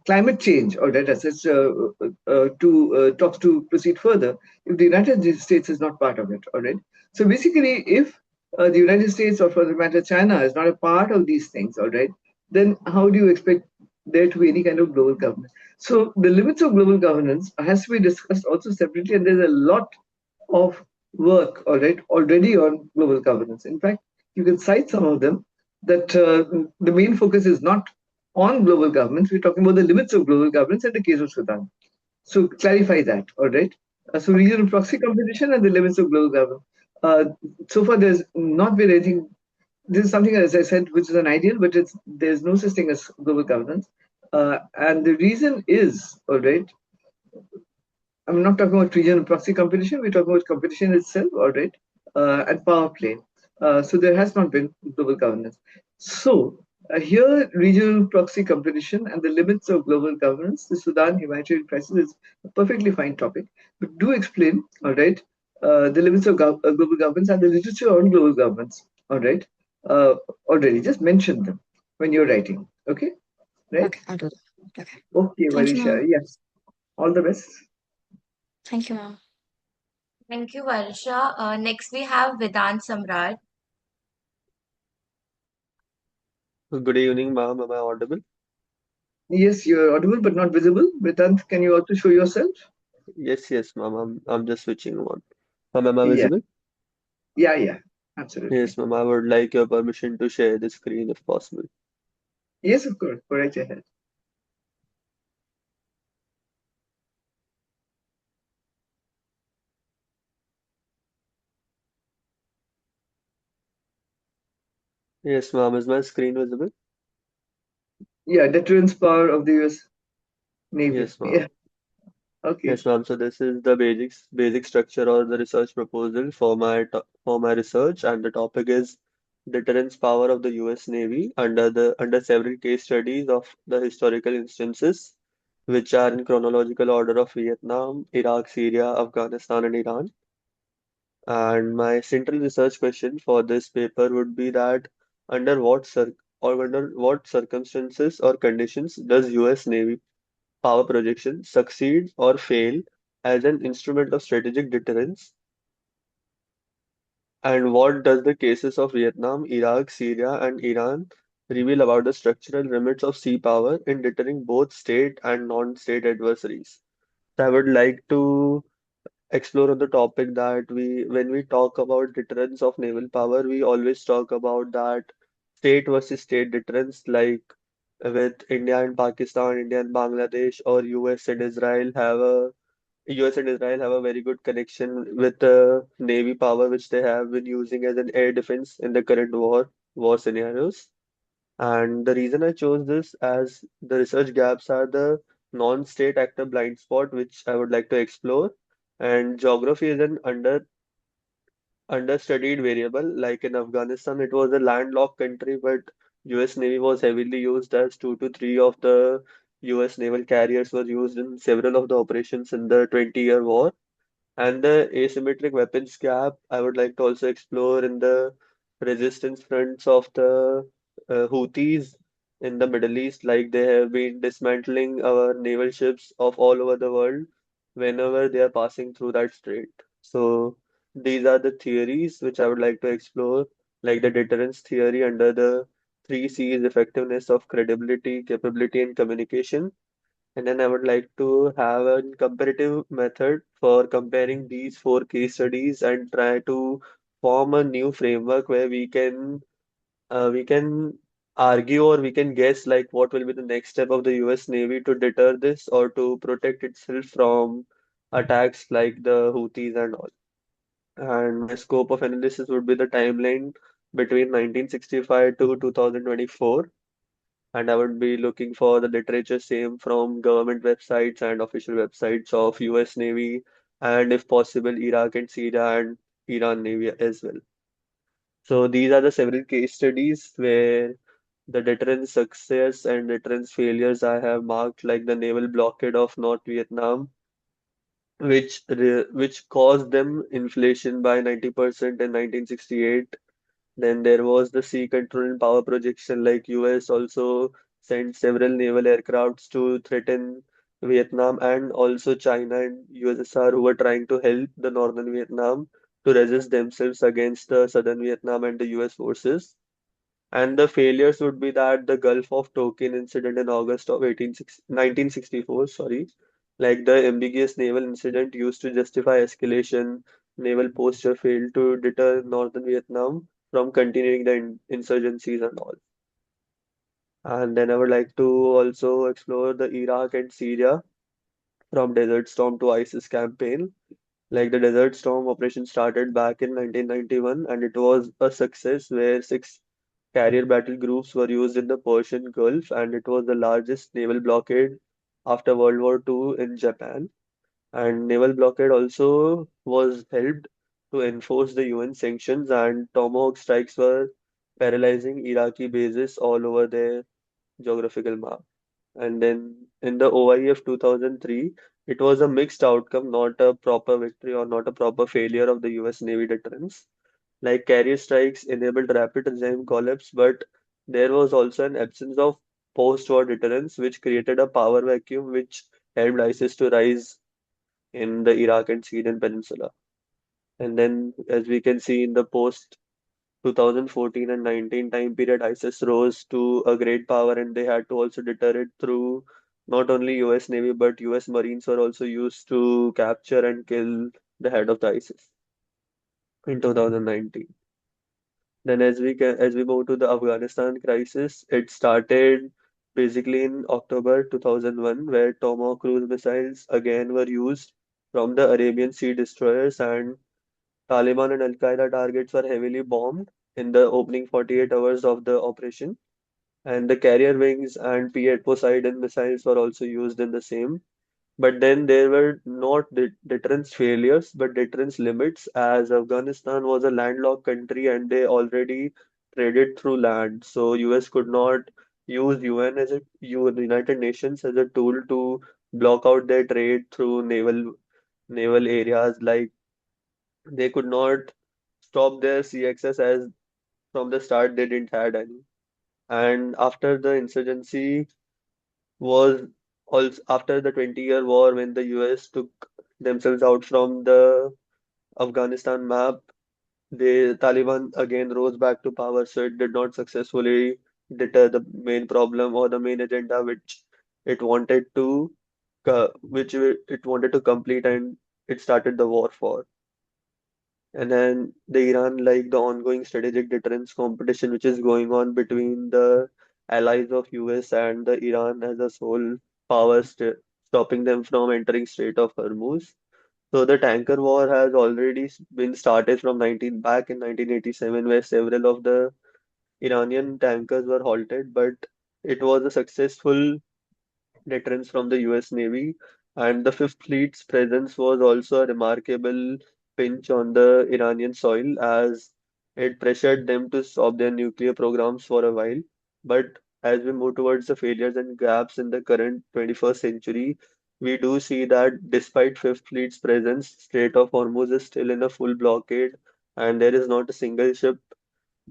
climate change, or that as such, to talks to proceed further if the United States is not part of it, all right? So basically, if the United States, or for the matter, China, is not a part of these things, all right, then how do you expect there to be any kind of global governance? So the limits of global governance has to be discussed also separately, and there's a lot of work, all right, already on global governance. In fact, you can cite some of them that the main focus is not on global governance. We're talking about the limits of global governance in the case of Sudan. So clarify that, all right? So regional proxy competition and the limits of global governance. So far, there's not been anything. This is something, as I said, which is an ideal, but there's no such thing as global governance. And the reason is, all right, I'm not talking about regional proxy competition. We're talking about competition itself, all right, and power play. So there has not been global governance. So here, regional proxy competition and the limits of global governance, the Sudan humanitarian crisis is a perfectly fine topic. But do explain, all right, the limits of global governance and the literature on global governance, all right, already. Just mention them when you're writing, okay? Right? Okay, I'll do that. Okay. Okay, Thank you, Varisha. ma'am. Yes. All the best. Thank you, ma'am. Thank you, Varsha. Next, we have Vedant Samrat. Good evening, ma'am. Am I audible? Yes, you're audible but not visible. Vedant, can you also show yourself? Yes, ma'am. I'm just switching on. Ma'am, am I Yeah, visible? yeah, absolutely. Yes, ma'am. I would like your permission to share the screen if possible. Yes, of course. Go right ahead. Yes, ma'am. Is my screen visible? Yeah, deterrence power of the US Navy. Yes, Yeah, ma'am. okay. Yes, ma'am. So this is the basic structure or the research proposal for my research, and the topic is deterrence power of the U.S. Navy under several case studies of the historical instances, which are in chronological order of Vietnam, Iraq, Syria, Afghanistan, and Iran. And my central research question for this paper would be that under what circumstances or conditions does U.S. Navy power projection succeed or fail as an instrument of strategic deterrence? And what does the cases of Vietnam, Iraq, Syria, and Iran reveal about the structural limits of sea power in deterring both state and non-state adversaries? So I would like to explore on the topic that when we talk about deterrence of naval power, we always talk about that state versus state deterrence, like with India and Pakistan, India and Bangladesh, or US and Israel have a very good connection with the navy power, which they have been using as an air defense in the current war scenarios. And the reason I chose this as the research gaps are the non-state actor blind spot, which I would like to explore. And geography is an understudied variable. Like in Afghanistan, it was a landlocked country, but US Navy was heavily used as two to three of the US naval carriers were used in several of the operations in the 20-year war. And the asymmetric weapons gap, I would like to also explore in the resistance fronts of the Houthis in the Middle East, like they have been dismantling our naval ships of all over the world whenever they are passing through that strait. So these are the theories which I would like to explore, like the deterrence theory under the three C's: effectiveness of credibility, capability, and communication. And then I would like to have a comparative method for comparing these four case studies and try to form a new framework where we can argue or we can guess like what will be the next step of the US Navy to deter this or to protect itself from attacks like the Houthis and all. And my scope of analysis would be the timeline between 1965 to 2024. And I would be looking for the literature same from government websites and official websites of US Navy and if possible Iraq and Syria and Iran Navy as well. So these are the several case studies where the deterrence success and deterrence failures I have marked, like the naval blockade of North Vietnam, which caused them inflation by 90% in 1968. Then there was the sea control and power projection, like US also sent several naval aircrafts to threaten Vietnam, and also China and USSR who were trying to help the northern Vietnam to resist themselves against the southern Vietnam and the US forces. And the failures would be that the Gulf of Tonkin incident in August of 1964, sorry, like the ambiguous naval incident used to justify escalation, naval posture failed to deter northern Vietnam from continuing the insurgencies and all. And then I would like to also explore the Iraq and Syria from Desert Storm to ISIS campaign. Like the Desert Storm operation started back in 1991 and it was a success where six carrier battle groups were used in the Persian Gulf, and it was the largest naval blockade after World War II in Japan. And naval blockade also was helped to enforce the UN sanctions, and Tomahawk strikes were paralyzing Iraqi bases all over their geographical map. And then in the OIF 2003, it was a mixed outcome, not a proper victory or not a proper failure of the US Navy deterrence. Like carrier strikes enabled rapid regime collapse, but there was also an absence of post-war deterrence, which created a power vacuum which helped ISIS to rise in the Iraq and Syrian peninsula. And then, as we can see in the post 2014 and 19 time period, ISIS rose to a great power and they had to also deter it through not only US Navy but US Marines were also used to capture and kill the head of the ISIS in 2019. Then as we move to the Afghanistan crisis, it started basically in October 2001, where Tomahawk cruise missiles again were used from the Arabian Sea destroyers, and Taliban and Al-Qaeda targets were heavily bombed in the opening 48 hours of the operation. And the carrier wings and P-8 Poseidon missiles were also used in the same. But then there were not deterrence failures, but deterrence limits, as Afghanistan was a landlocked country and they already traded through land. So US could not use United Nations as a tool to block out their trade through naval areas. Like they could not stop their sea access as from the start they didn't had any. And after the insurgency was also after the 20-year war when the US took themselves out from the Afghanistan map, the Taliban again rose back to power, so it did not successfully deter the main problem or the main agenda which it wanted to it wanted to complete, and it started the war for. And then the Iran, like the ongoing strategic deterrence competition which is going on between the allies of US and the Iran as a sole power stopping them from entering Strait of Hormuz. So the tanker war has already been started from 1987, where several of the Iranian tankers were halted, but it was a successful deterrence from the US Navy, and the Fifth Fleet's presence was also a remarkable pinch on the Iranian soil as it pressured them to stop their nuclear programs for a while. But as we move towards the failures and gaps in the current 21st century, we do see that despite Fifth Fleet's presence, Strait of Hormuz is still in a full blockade, and there is not a single ship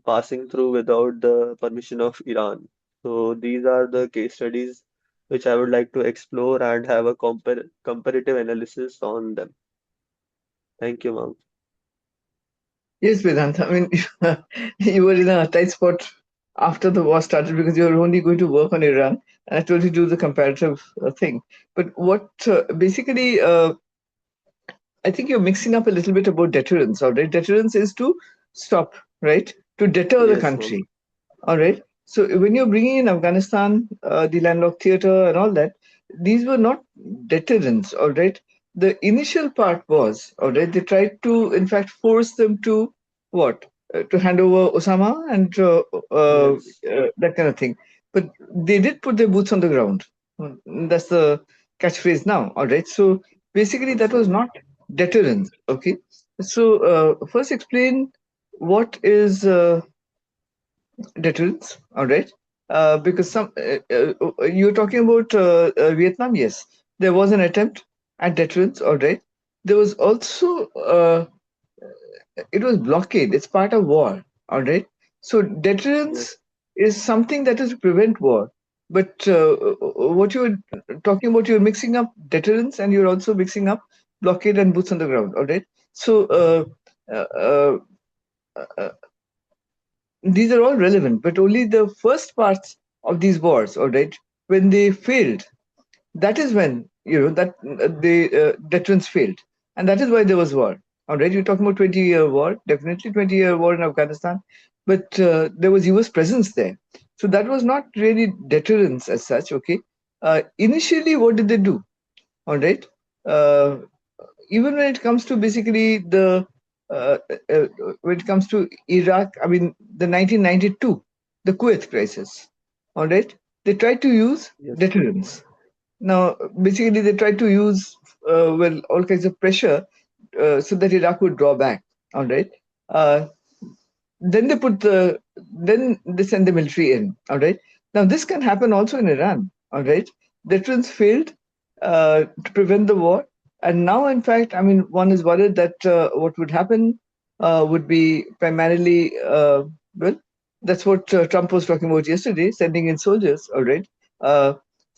passing through without the permission of Iran. So these are the case studies which I would like to explore and have a comparative analysis on them. Thank you, ma'am. Yes, Vedant. I mean, you were in a tight spot after the war started, because you're only going to work on Iran, and I told you to do the comparative thing. But what basically, I think you're mixing up a little bit about deterrence. All right, deterrence is to stop, right, to deter the Yes, ma'am. country. All right. So when you're bringing in Afghanistan, the landlocked theater, and all that, these were not deterrents. All right. The initial part was, all right, they tried to, in fact, force them to what? To hand over Osama and Yes. that kind of thing. But they did put their boots on the ground. That's the catchphrase now. All right. So basically, that was Okay. not deterrence. Okay. So first explain what is deterrence, all right? Because you're talking about Vietnam. Yes, there was an attempt at deterrence, all right. There was also it was blockade. It's part of war, all right. So Yes. deterrence is something that is to prevent war. But what you're talking about, you're mixing up deterrence and you're also mixing up blockade and boots on the ground, all right. So uh, uh, uh, these are all relevant, but only the first parts of these wars, all right, when they failed, that is when that the deterrence failed, and that is why there was war. All right, you're talking about 20-year war, definitely 20-year war in Afghanistan, but there was U.S. presence there, so that was not really deterrence as such. Okay, initially, what did they do? All right, uh, even when it comes to basically the uh, uh, when it comes to Iraq, I mean the 1992, the Kuwait crisis. All right, they tried to use Yes. deterrence. Now, basically, they tried to use all kinds of pressure so that Iraq would draw back. All right. Uh, then they send the military in. All right. Now this can happen also in Iran. All right. Deterrence failed to prevent the war, and now, in fact, I mean, one is worried that what would happen would be primarily well. That's what Trump was talking about yesterday, sending in soldiers. All right. Uh,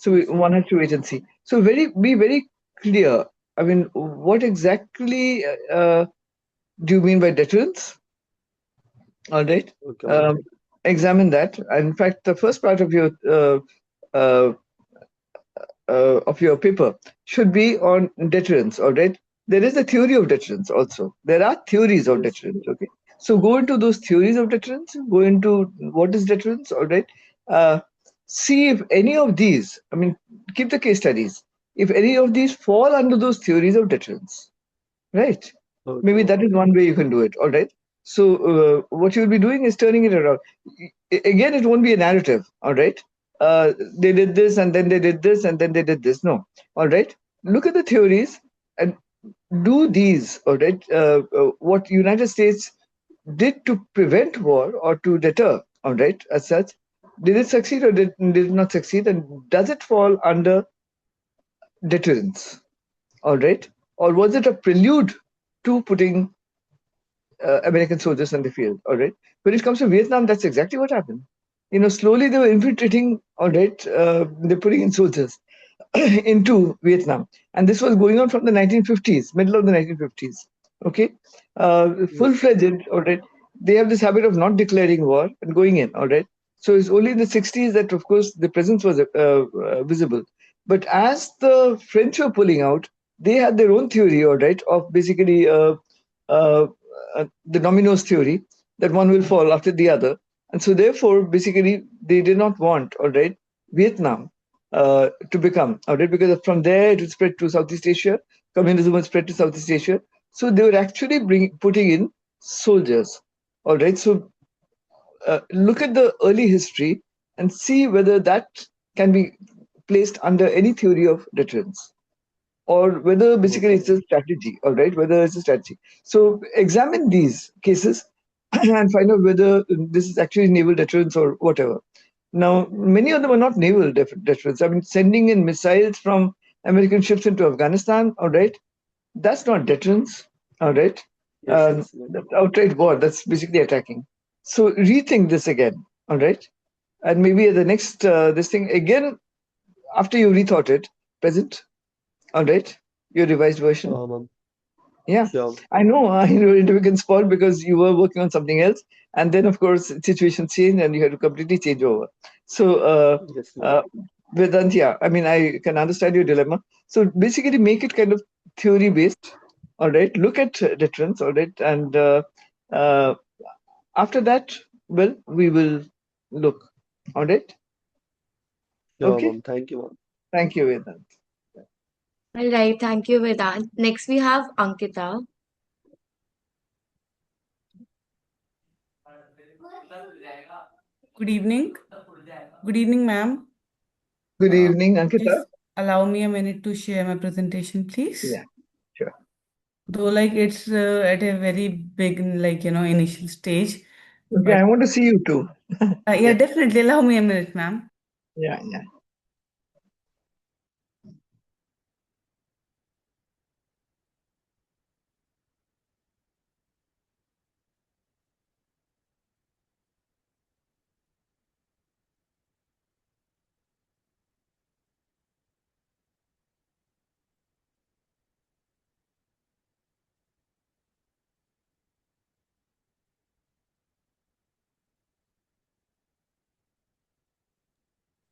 one has to wait and see. So be very clear. I mean, what exactly do you mean by deterrence? All right. Okay, ma'am. Um, examine that. In fact, the first part uh, of your paper should be on deterrence. All right. There is a theory of deterrence also. There are theories of Yes. deterrence. Okay. So go into those theories of deterrence. Go into what is deterrence. All right. Uh, see if any of these. I mean, keep the case studies. If any of these fall under those theories of deterrence, right? Okay, Maybe ma'am. that is one way you can do it. All right. So what you'll be doing is turning it around. Again, it won't be a narrative. All right. They did this and then they did this and then they did this. No. All right. Look at the theories and do these. All right. What United States did to prevent war or to deter. All right. As such, did it succeed or did it not succeed? And does it fall under deterrence? All right. Or was it a prelude to putting American soldiers in the field. All right. When it comes to Vietnam, that's exactly what happened. Slowly they were infiltrating. All right, they're putting in soldiers into Vietnam, and this was going on from the 1950s, middle of the 1950s. Okay, full Yes. fledged. All right. They have this habit of not declaring war and going in. All right. So it's only in the 60s that, of course, the presence was visible. But as the French were pulling out, they had their own theory, all right, of basically uh, the dominoes theory, that one will fall after the other. And so, therefore, basically, they did not want, all right, Vietnam to become, all right, because from there it would spread to Southeast Asia, communism would spread to Southeast Asia. So they were actually putting in soldiers, all right. So look at the early history and see whether that can be placed under any theory of deterrence, or whether basically Okay, it's ma'am. a strategy, all right, whether it's a strategy. So examine these cases and find out whether this is actually naval deterrence or whatever. Now, many of them are not naval deterrence. I mean, sending in missiles from American ships into Afghanistan, all right, that's not deterrence, all right. Yes, excellent. That's outright war. That's basically attacking. So rethink this again, all right, and maybe at the next this thing again after you rethought it, present, all right, your revised version. Ma'am. Yeah, Sure. I know. Your interview can spoil because you were working on something else, and then of course situations change and you had to completely change over. So, Yes, ma'am. Vedant, yeah, I mean, I can understand your dilemma. So basically, make it kind of theory based. All right, look at deterrence. All right, and uh, after that, well, we will look. All right. Sure, Okay. ma'am. Thank you, ma'am. Thank you, Vedant. All right, thank you, Vedant. Next, we have Ankita. Good evening. Good evening, ma'am. Good evening, Ankita. Just allow me a minute to share my presentation, please. Yeah, sure. Though, like, it's at a very big, like, initial stage. Okay, I But want to see you too. yeah, Yeah, definitely allow me a minute, ma'am. yeah.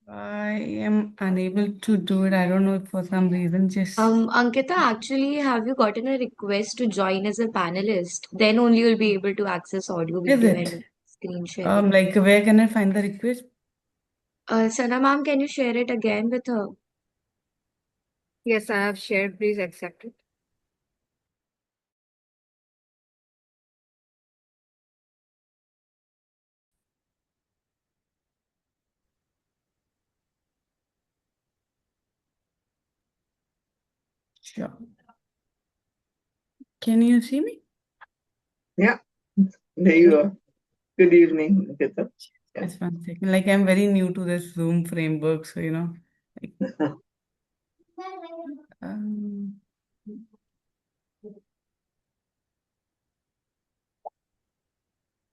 I am unable to do it. I don't know if for some reason. Just Ankita, actually, have you gotten a request to join as a panelist? Then only you'll be able to access audio, is video, it? and screen sharing. Like, where can I find the request? Sana ma'am, can you share it again with her? Yes, I have shared. Please accept it. Sure. Can you see me? Yeah, there you are. Good evening, Ankita. Yeah. Just one second. Like, I'm very new to this Zoom framework, so like, um,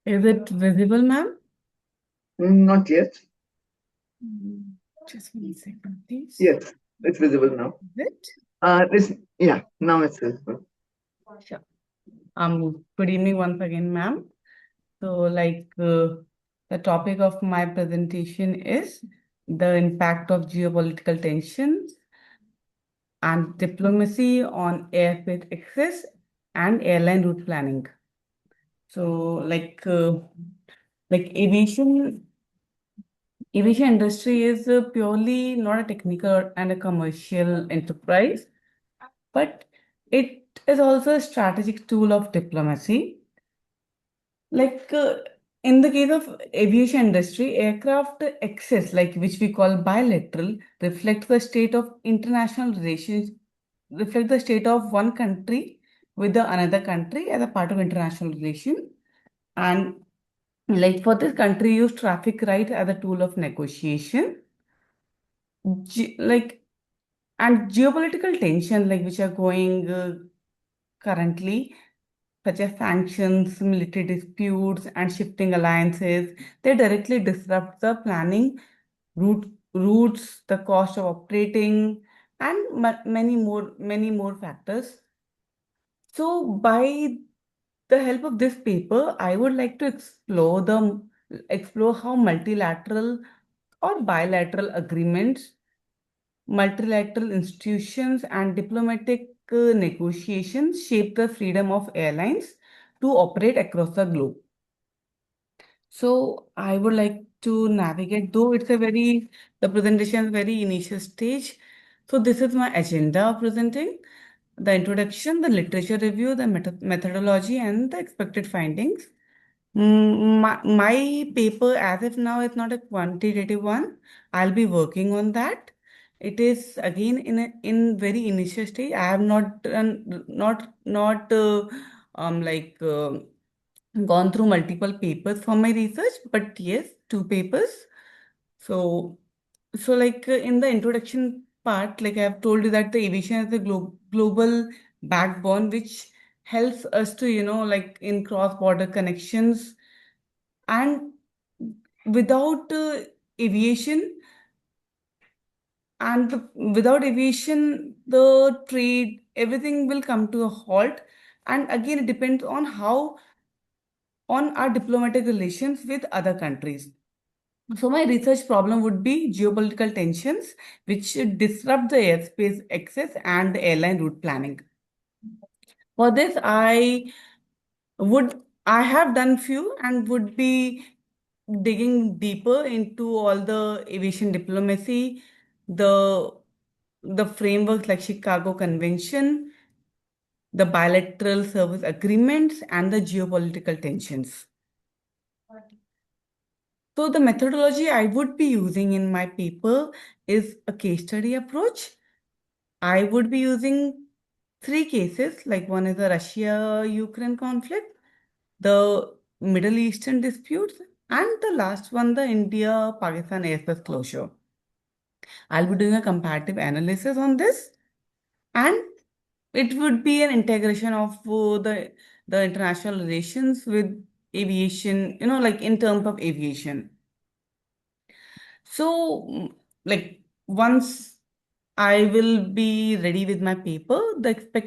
is it visible, ma'am? Not yet. Just one second, please. Yes, it's visible now. Is it? Yeah, now it's visible. Sure. Good evening once again, ma'am. So, like, the topic of my presentation is the impact of geopolitical tensions and diplomacy on airspace access and airline route planning. So, like aviation industry is purely not a technical and a commercial enterprise, but it is also a strategic tool of diplomacy. Like in the case of aviation industry, aircraft access, like which we call bilateral, reflect the state of international relations, reflect the state of one country with the another country as a part of international relation. And like for this country, use traffic right as a tool of negotiation. Like and geopolitical tension, like which are going currently, such as sanctions, military disputes, and shifting alliances, they directly disrupt the planning, routes, the cost of operating, and many more factors. So, by the help of this paper, I would like to explore how multilateral or bilateral agreements, multilateral institutions, and diplomatic negotiations shape the freedom of airlines to operate across the globe. So I would like to navigate, though the presentation is very initial stage. So this is my agenda of presenting the introduction, the literature review, the methodology, and the expected findings. My paper, as of now, is not a quantitative one. I'll be working on that. It is again in very initial stage. I have not done, not like gone through multiple papers for my research, but yes, two papers. So like in the introduction part, like I've told you that the aviation is a global backbone which helps us to like in cross-border connections, and without aviation without aviation, the trade, everything will come to a halt. And again, it depends on our diplomatic relations with other countries. So my research problem would be geopolitical tensions, which disrupt the airspace access and the airline route planning. For this, I have done few and would be digging deeper into all the aviation diplomacy, the the frameworks like Chicago Convention, the bilateral service agreements, and the geopolitical tensions. So the methodology I would be using in my paper is a case study approach. I would be using 3 cases, like one is the Russia-Ukraine conflict, the Middle Eastern disputes, and the last one, the India-Pakistan airspace closure. I'll be doing a comparative analysis on this, and it would be an integration of the international relations with aviation, like in terms of aviation. So, like once I will be ready with my paper,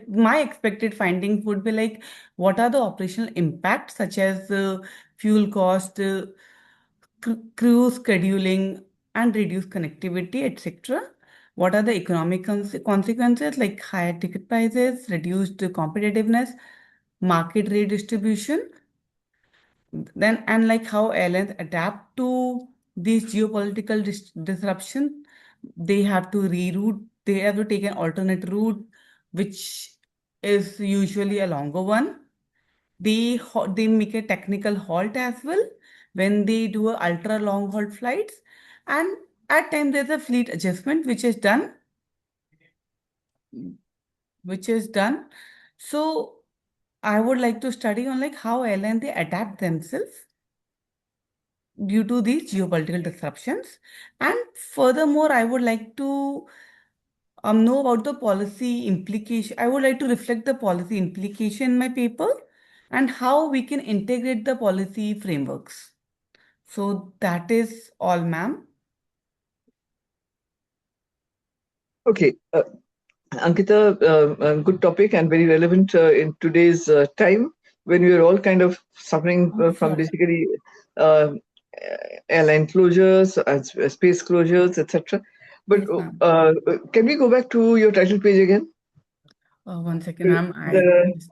my expected findings would be like, what are the operational impacts such as fuel cost, crew scheduling, and reduced connectivity, etc. What are the economic consequences like higher ticket prices, reduced competitiveness, market redistribution, then and like how airlines adapt to these geopolitical disruption. They have to reroute, they have to take an alternate route, which is usually a longer one. They make a technical halt as well when they do a ultra long haul flights, and at times there's a fleet adjustment which is done. So I would like to study on like how airlines they adapt themselves due to these geopolitical disruptions. And furthermore, I would like to know about the policy implication. I would like to reflect the policy implication in my paper and how we can integrate the policy frameworks. So that is all, ma'am. Okay, Ankita, good topic and very relevant in today's time when we are all kind of suffering from Sorry. basically uh, airline closures, space closures, etc. But Yes, ma'am. can we go back to your title page again? One second, ma'am.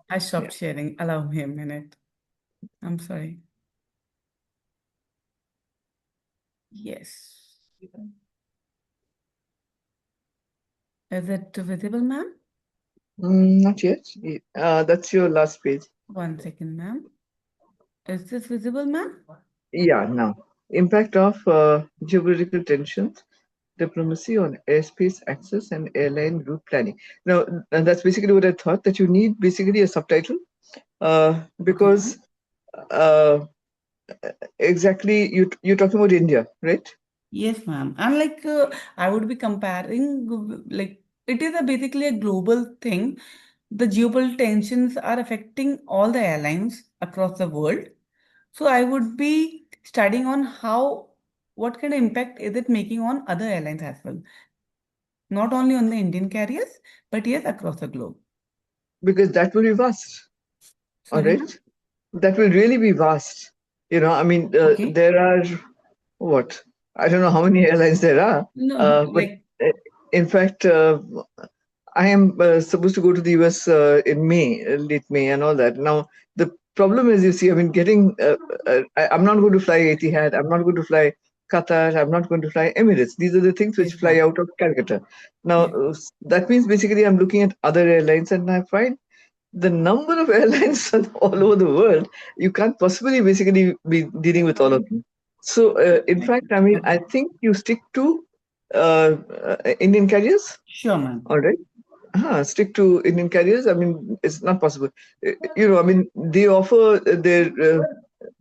I stopped sharing. Allow me a minute. I'm sorry. Yes. Is it visible, ma'am? Not yet. That's your last page. One second, ma'am. Is this visible, ma'am? Yeah, now. Impact of geopolitical tensions, diplomacy on airspace access and airline route planning. Now, and that's basically what I thought, that you need basically a subtitle because exactly you're talking about India, right? Yes, ma'am. And like I would be comparing, like it is basically a global thing. The geopolitical tensions are affecting all the airlines across the world. So I would be studying on what kind of impact is it making on other airlines as well. Not only on the Indian carriers, but yes, across the globe. Because that will be vast. All Sorry, right. ma'am? That will really be vast. I mean, Okay. there are what? I don't know how many airlines there are, No, but like in fact, I am supposed to go to the US in May, late May, and all that. Now, the problem is, you see, I mean, I'm not going to fly Etihad, I'm not going to fly Qatar, I'm not going to fly Emirates. These are the things which yes, fly ma'am. out of Calcutta. Now, Yes. that means basically I'm looking at other airlines and I find the number of airlines all over the world, you can't possibly basically be dealing with all of them. So, in fact, I mean, I think you stick to Indian carriers, Sure, ma'am. all right? Stick to Indian carriers. I mean, it's not possible. I mean, they offer their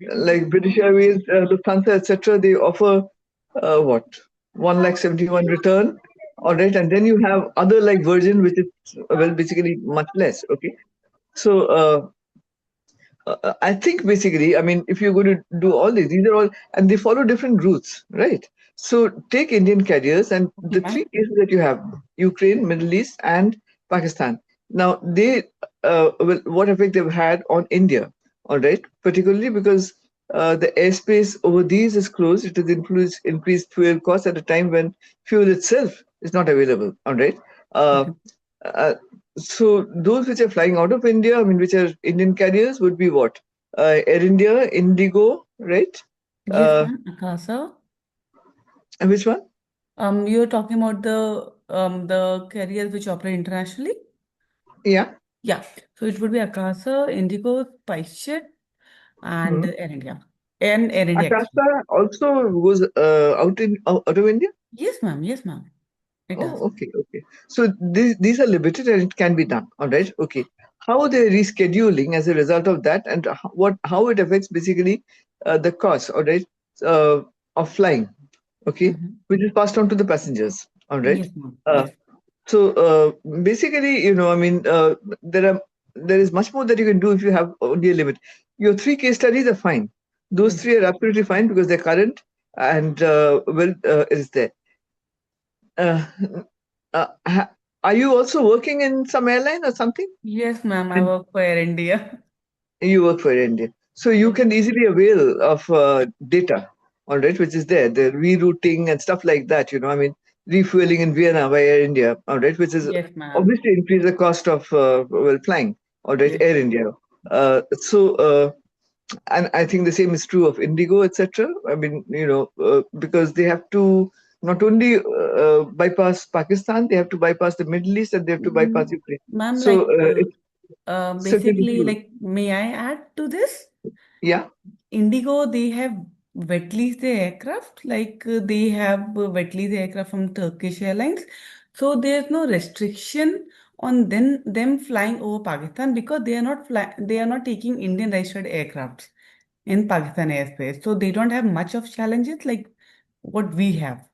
like British Airways, Lufthansa, etc. They offer what 1,71,000 return, all right, and then you have other like Virgin, which is well basically much less. Okay, so I think basically, I mean, if you're going to do all these are all, and they follow different routes, right? So take Indian carriers and Okay, the ma'am. three cases that you have: Ukraine, Middle East, and Pakistan. Now they well, what effect they've had on India, all right, particularly because the airspace over these is closed. It has increased fuel costs at a time when fuel itself is not available, all right. Uh, Okay. uh, so those which are flying out of India, I mean, which are Indian carriers, would be what? Air India, Indigo, right? Yes, Uh, ma'am. Akasa. and which one? You're talking about the carriers which operate internationally? Yeah. Yeah. So it would be Akasa, Indigo, SpiceJet, and Hmm. Air India. And Air India actually. Akasa also goes out of India. Yes, ma'am. Yes, ma'am. It does. Oh, okay, okay. So these are limited and it can be done. All right, okay. How are they rescheduling as a result of that, and how it affects basically the cost, all right, uh, of flying, okay, Mm-hmm. which is passed on to the passengers. All right. Yes, ma'am. Uh, Yes. so basically, I mean, there is much more that you can do if you have only a limit. Your three case studies are fine. Those Yes. three are absolutely fine because they're current and it is there. Uh, are you also working in some airline or something? Yes, ma'am. I And work for Air India. you work for India. So you Yes. can easily avail of data, all right, which is there, the rerouting and stuff like that, I mean, refueling in Vienna by Air India, all right, which is Yes, ma'am. obviously increase the cost of, well, flying, all right, Yes. Air India. And I think the same is true of Indigo, etc. I mean, because they have to not only bypass Pakistan, they have to bypass the Middle East and they have to bypass Mm, Ukraine. ma'am, So like it's certainly basically, true. like, may I add to this? Yeah, Indigo, they have wet leased the aircraft, like they have wet leased aircraft from Turkish Airlines. So there's no restriction on them flying over Pakistan because they are not taking Indian registered aircrafts in Pakistan airspace. So they don't have much of challenges like what we have.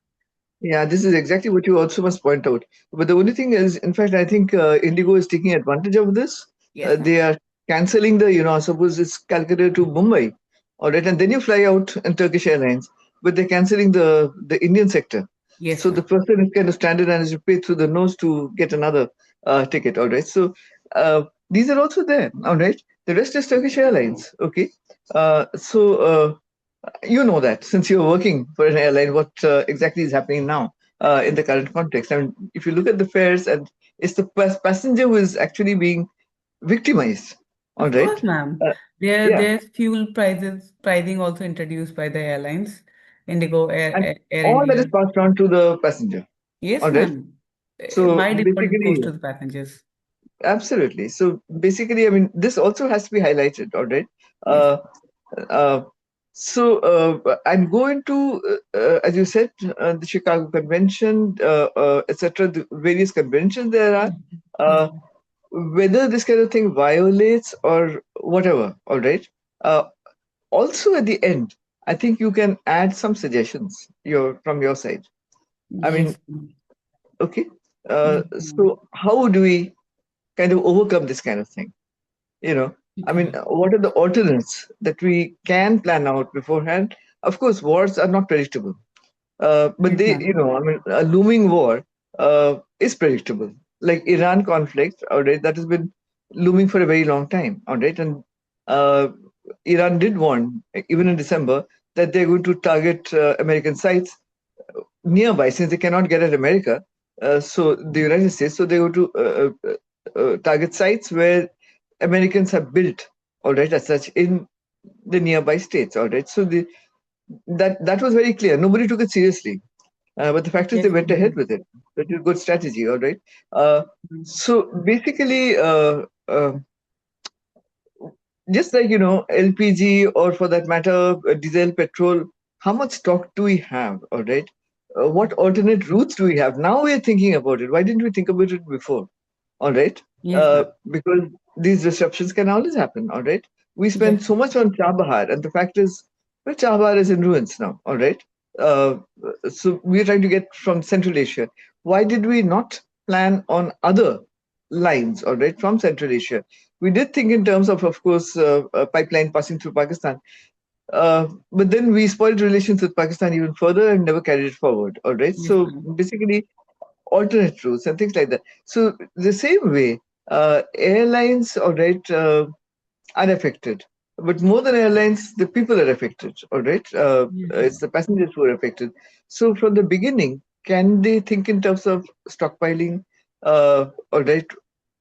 yeah, this is exactly what you also must point out. But the only thing is, in fact, I think Indigo is taking advantage of this. Yes, ma'am. They are canceling suppose it's Calcutta to Mumbai, all right, and then you fly out in Turkish Airlines, but they're canceling the Indian sector. Yes, So the ma'am. person is kind of stranded and has to pay through the nose to get another ticket, all right. So these are also there, all right. The rest is Turkish Airlines, okay. So you know that since you're working for an airline, what exactly is happening now in the current context. I mean, if you look at the fares, and it's the passenger who is actually being victimized. All Of right. course, ma'am. Uh, yeah, There's fuel pricing also introduced by the airlines, Indigo, and Air all that is India. passed on to the passenger. Yes, All right. ma'am. So By default, it goes basically, to the passengers. absolutely. So basically, I mean, this also has to be highlighted. All right. Yes. Uh, uh, I'm going to, as you said, the Chicago Convention, etc., the various conventions there are. Yes, Uh, ma'am. whether this kind of thing violates or whatever, all right. Uh, Also, at the end, I think you can add some suggestions from your side. I mean, Yes, ma'am. okay. Yes, ma'am. So how do we kind of overcome this kind of thing? I mean, Okay. what are the alternates that we can plan out beforehand? Of course, wars are not predictable. But Yes, they, ma'am. I mean, a looming war is predictable. Like Iran conflict, all right, that has been looming for a very long time, all right, and uh, Iran did warn, even in December, that they're going to target American sites nearby since they cannot get at America. So the United States, so they go to target sites where Americans have built, all right, as such in the nearby states, all right. So that was very clear. Nobody took it seriously, but the fact is, they Yes, went ahead ma'am. with it. That is good strategy, all right. Uh, Mm. so basically, just like LPG or for that matter, diesel, petrol. How much stock do we have? All right. What alternate routes do we have? Now we are thinking about it. Why didn't we think about it before? All right. Yes, ma'am. Because these disruptions can always happen. All right. We Yes, spend so much on Chabahar, and the fact is, well, Chabahar is in ruins now. All right. Uh, so we are trying to get from Central Asia. Why did we not plan on other lines? All right, from Central Asia. We did think in terms of course, a pipeline passing through Pakistan. But then we spoiled relations with Pakistan even further and never carried it forward. All right. yes, So ma'am. basically, alternate routes and things like that. So the same way, airlines, all right, are affected. But more than airlines, the people are affected, all right? Yes. It's the passengers who are affected. So from the beginning, can they think in terms of stockpiling, all right,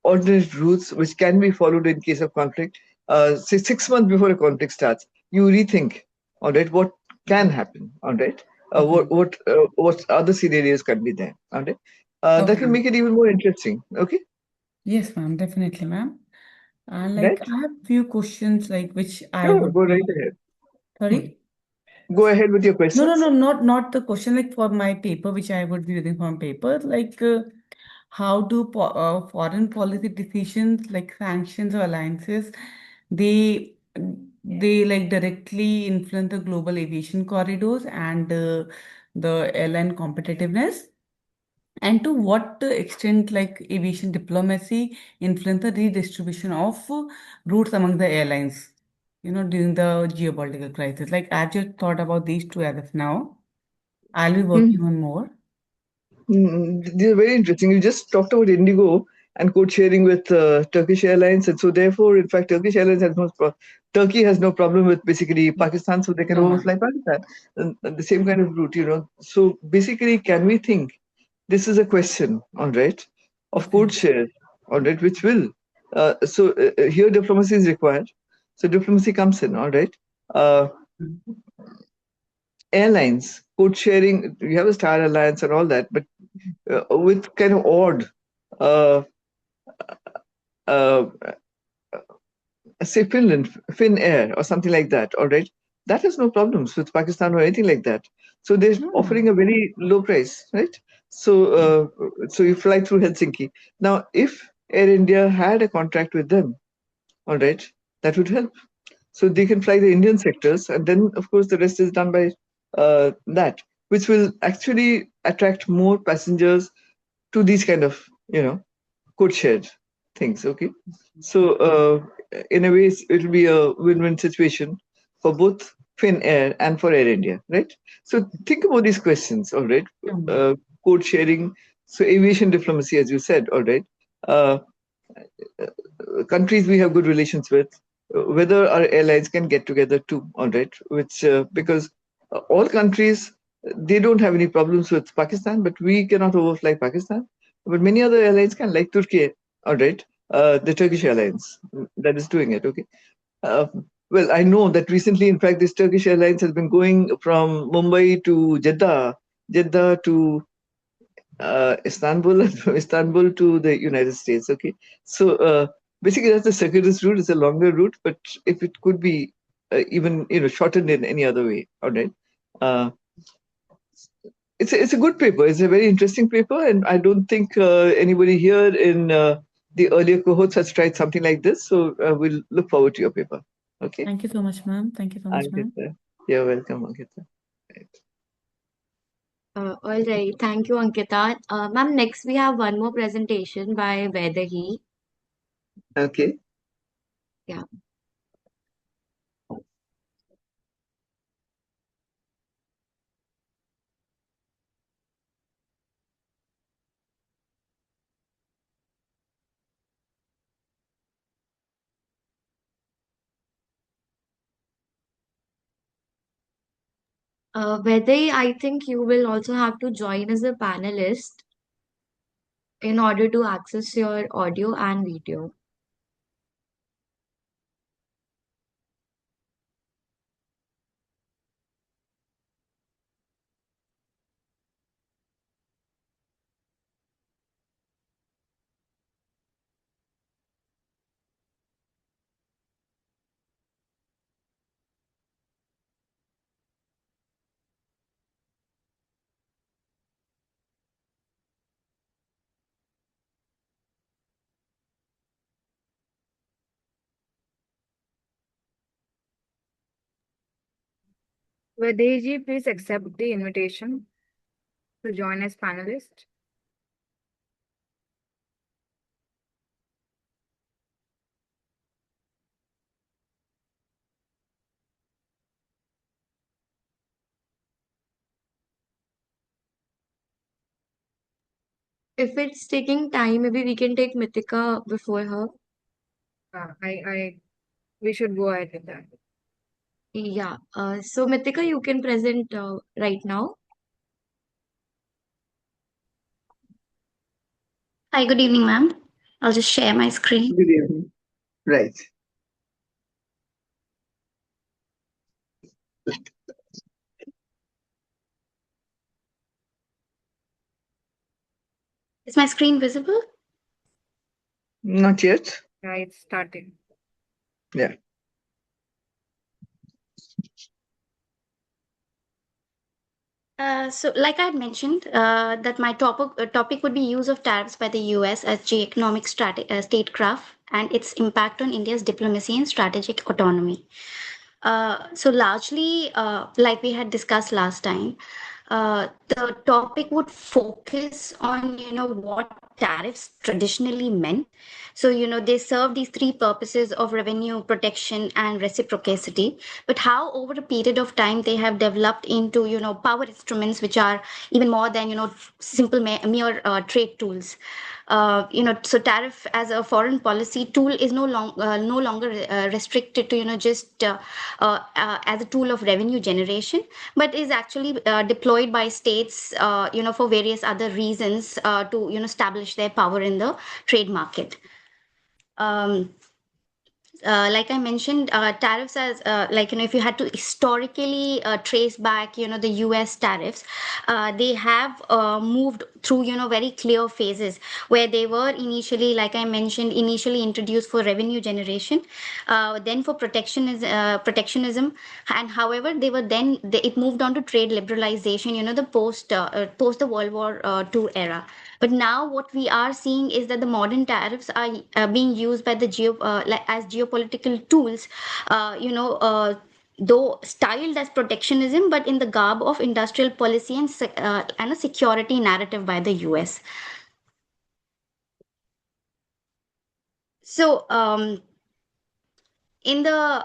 alternate routes which can be followed in case of conflict? Say 6 months before a conflict starts, you rethink, all right, what can happen, all right? Okay. What other scenarios can be there, all right? That Okay. will make it even more interesting, okay? Yes, ma'am, definitely, ma'am. Right? I have few questions like which I Sure, would go right be ahead. sorry. Go ahead with your No, no, questions. no, not the question like for my paper, which I would be using for my paper. How do foreign policy decisions like sanctions or alliances, they they like directly influence the global aviation corridors and the airline competitiveness? And to what extent like aviation diplomacy influence the redistribution of routes among the airlines, during the geopolitical crisis? Like, as you thought about these two as of now, I'll be working on more. These are very interesting. You just talked about Indigo and code sharing with Turkish Airlines, and so therefore, in fact, Turkey has no problem with basically Pakistan, so they can No, ma'am. overfly Pakistan, and the same kind of route, you know. So basically, can we think this is a question, all right, of Okay. code share, all right, which will here diplomacy is required. So diplomacy comes in, all right. Uh, Airlines, code sharing, you have a Star Alliance and all that, but with kind of odd, uh, uh, say Finnair or something like that, all right? That has no problems with Pakistan or anything like that. So they're Hmm. offering a very low price, right? So you fly through Helsinki. Now, if Air India had a contract with them, all right, that would help. So they can fly the Indian sectors, and then of course the rest is done by that, which will actually attract more passengers to these kind of code shared things. Okay, so in a way, it will be a win-win situation for both Finnair and for Air India, right? So think about these questions. All right, Hmm. code sharing. So aviation diplomacy, as you said, all right. Uh, Countries we have good relations with, whether our airlines can get together too, all right? Which because all countries they don't have any problems with Pakistan, but we cannot overfly Pakistan. But many other airlines can, like Turkey, all right? The Turkish Airlines that is doing it. Okay. Uh, well, I know that recently, in fact, this Turkish Airlines has been going from Mumbai to Jeddah, Jeddah to Istanbul, and from Istanbul to the United States. Okay, so basically that's the circuitous route. It's a longer route, but if it could be even shortened in any other way, all right. Uh, it's a good paper. It's a very interesting paper, and I don't think anybody here in the earlier cohorts has tried something like this. So we'll look forward to your paper. Okay, Thank you so much, ma'am. Thank you so much, ma'am. Ankita, you're welcome, Ankita. Right. All right. Thank you, Ankita. Ma'am, next we have one more presentation by Vedahi. Okay. Yeah. Vedahi, I think you will also have to join as a panelist in order to access your audio and video. Vadeji, please accept the invitation to join as panelist. If it's taking time, maybe we can take Mythika before her. We should go ahead with that. Yeah. So Mythika, you can present right now. Hi, good evening, ma'am. I'll just share my screen. Good evening. Right. Is my screen visible? Not yet. Yeah, it's starting. Yeah. So, like I had mentioned, that my topic would be use of tariffs by the US as economic statecraft and its impact on India's diplomacy and strategic autonomy. So largely, like we had discussed last time, the topic would focus on, what tariffs traditionally meant. So, they serve these three purposes of revenue protection and reciprocity, but how over a period of time they have developed into, power instruments, which are even more than, simple mere trade tools. So tariff as a foreign policy tool is no longer restricted to, just as a tool of revenue generation, but is actually deployed by states, for various other reasons to, establish their power in the trade market. Um, like I mentioned, tariffs as if you had to historically trace back, the U.S. tariffs, they have moved through, very clear phases where they were initially, like I mentioned, initially introduced for revenue generation, then for protectionism, and however it moved on to trade liberalization, the post the World War II era. But now what we are seeing is that the modern tariffs are being used by the as geopolitical tools, though styled as protectionism, but in the garb of industrial policy and a security narrative by the US. So, in the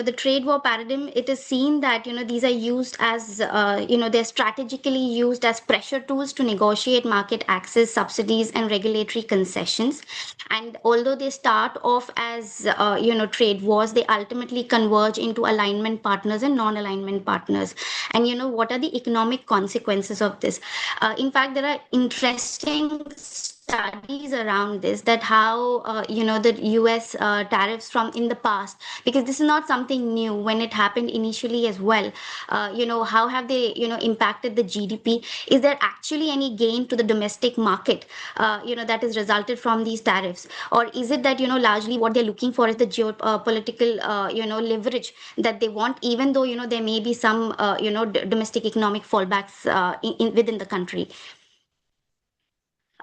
the trade war paradigm, it is seen that these are used as they're strategically used as pressure tools to negotiate market access, subsidies, and regulatory concessions. And although they start off as trade wars, they ultimately converge into alignment partners and non-alignment partners. And what are the economic consequences of this? In fact, there are interesting studies around this, that how the US tariffs from in the past, because this is not something new. When it happened initially as well, how have they impacted the GDP? Is there actually any gain to the domestic market that is resulted from these tariffs, or is it that largely what they're looking for is the geopolitical leverage that they want, even though there may be some domestic economic fallbacks within the country?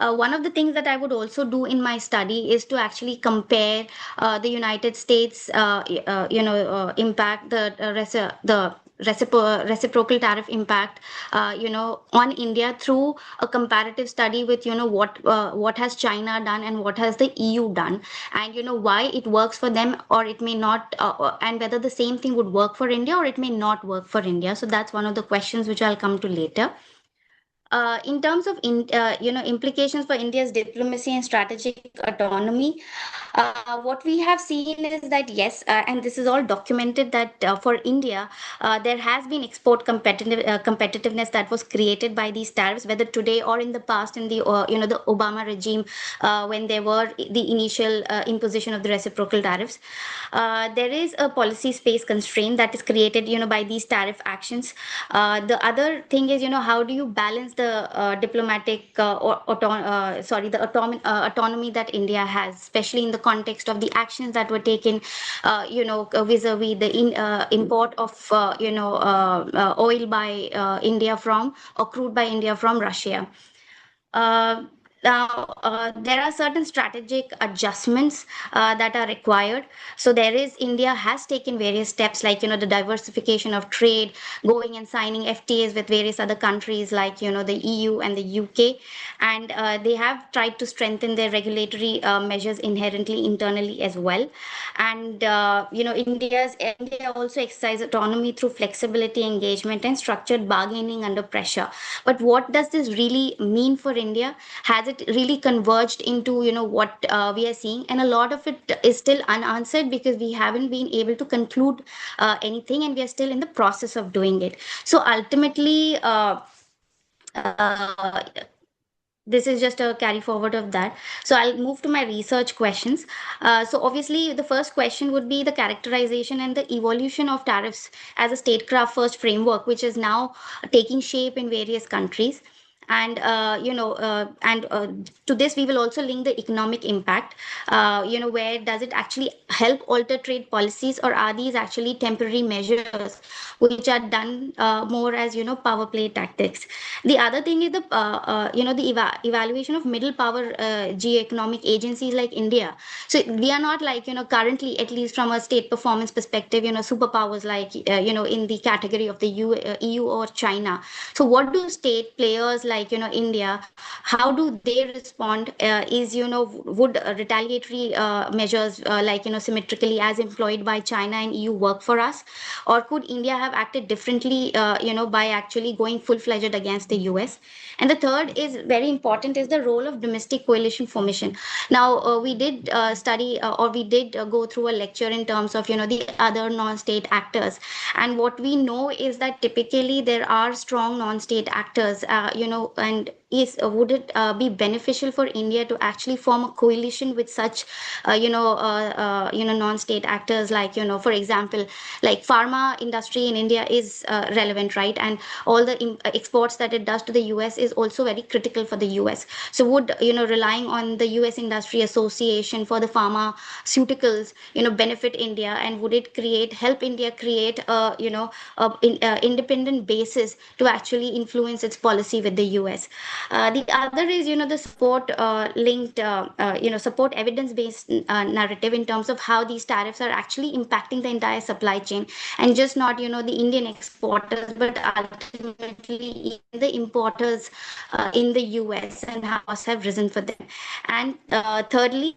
One of the things that I would also do in my study is to actually compare the United States, impact, the reciprocal tariff impact, on India through a comparative study with, what has China done and what has the EU done, and why it works for them or it may not, and whether the same thing would work for India or it may not work for India. So that's one of the questions which I'll come to later. In terms of implications for India's diplomacy and strategic autonomy, what we have seen is that yes, and this is all documented, that for India, there has been export competitiveness that was created by these tariffs, whether today or in the past, in the the Obama regime, when there were the initial imposition of the reciprocal tariffs. There is a policy space constraint that is created by these tariff actions. The other thing is how do you balance the diplomatic autonomy that India has, especially in the context of the actions that were taken vis-a-vis the import of oil by India from, or crude by India from Russia. Now, there are certain strategic adjustments that are required. So India has taken various steps, like, the diversification of trade, going and signing FTAs with various other countries like, the EU and the UK. And they have tried to strengthen their regulatory measures inherently internally as well. And, India also exercises autonomy through flexibility, engagement, and structured bargaining under pressure. But what does this really mean for India? Has has it really converged into what we are seeing? And a lot of it is still unanswered because we haven't been able to conclude anything, and we are still in the process of doing it. So ultimately, uh, this is just a carry forward of that. So I'll move to my research questions. So obviously, the first question would be the characterization and the evolution of tariffs as a statecraft first framework, which is now taking shape in various countries. And to this we will also link the economic impact. Where does it actually help alter trade policies, or are these actually temporary measures which are done more as power play tactics? The other thing is the evaluation of middle power geo-economic agencies like India. So we are not like currently, at least from a state performance perspective, superpowers like in the category of the EU or China. So what do state players like India, how do they respond? Is would retaliatory measures like symmetrically as employed by China and EU work for us, or could India have acted differently by actually going full-fledged against the US? And the third is very important, is the role of domestic coalition formation. Now we did study or we did go through a lecture in terms of the other non-state actors, and what we know is that typically there are strong non-state actors, and is would it be beneficial for India to actually form a coalition with such non-state actors, like for example, like pharma industry in India is relevant, right? And all the exports that it does to the US is also very critical for the US. So would relying on the US Industry Association for the pharmaceuticals benefit India, and would it help India create independent basis to actually influence its policy with the US? The other is the support evidence based narrative in terms of how these tariffs are actually impacting the entire supply chain, and just not the Indian exporters, but ultimately the importers in the US, and how costs have risen for them. And thirdly,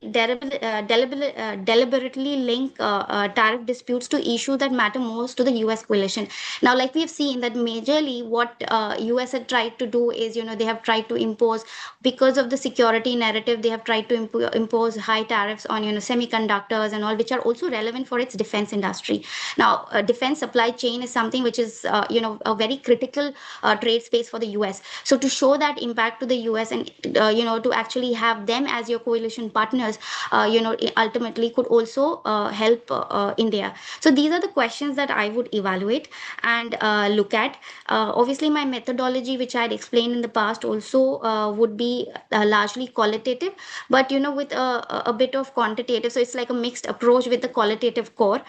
deliberately link tariff disputes to issues that matter most to the US coalition. Now, like we have seen that majorly what US had tried to do is they have tried to impose, because of the security narrative, they have tried to impose high tariffs on semiconductors and all, which are also relevant for its defense industry. Now defense supply chain is something which is a very critical trade space for the US. So to show that impact to the US, and to actually have them as your coalition partners, ultimately could also help India. So these are the questions that I would evaluate and look at. Obviously my methodology, which I had explained in the past, also would be largely qualitative, but with a bit of quantitative. So it's like a mixed approach with the qualitative core,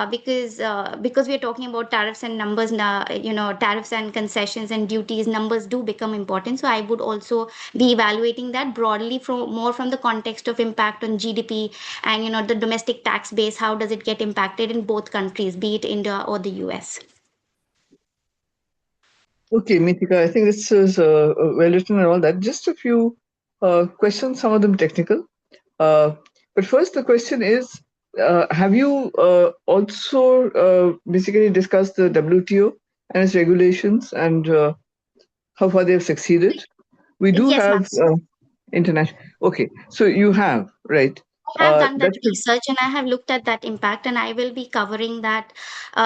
because we are talking about tariffs and numbers now. Tariffs and concessions and duties, numbers do become important. So I would also be evaluating that broadly from the context of impact on GDP, and the domestic tax base, how does it get impacted in both countries, be it India or the US. Okay, Mithika, I think this is well written and all that. Just a few questions, some of them technical. But first, the question is, have you also basically discussed the WTO and its regulations, and how far they have succeeded? We do Yes, ma'am. have international. Okay, so you have, right? I have done that That's a- research, and I have looked at that impact, and I will be covering that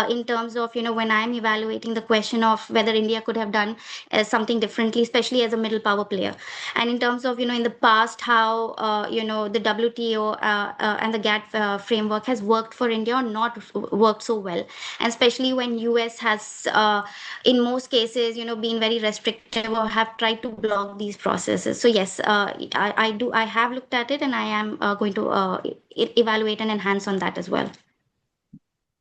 in terms of when I'm evaluating the question of whether India could have done something differently, especially as a middle power player. And in terms of in the past, how the WTO and the GATT framework has worked for India or not worked so well, and especially when US has in most cases been very restrictive or have tried to block these processes. So yes, I have looked at it, and I am going to evaluate and enhance on that as well.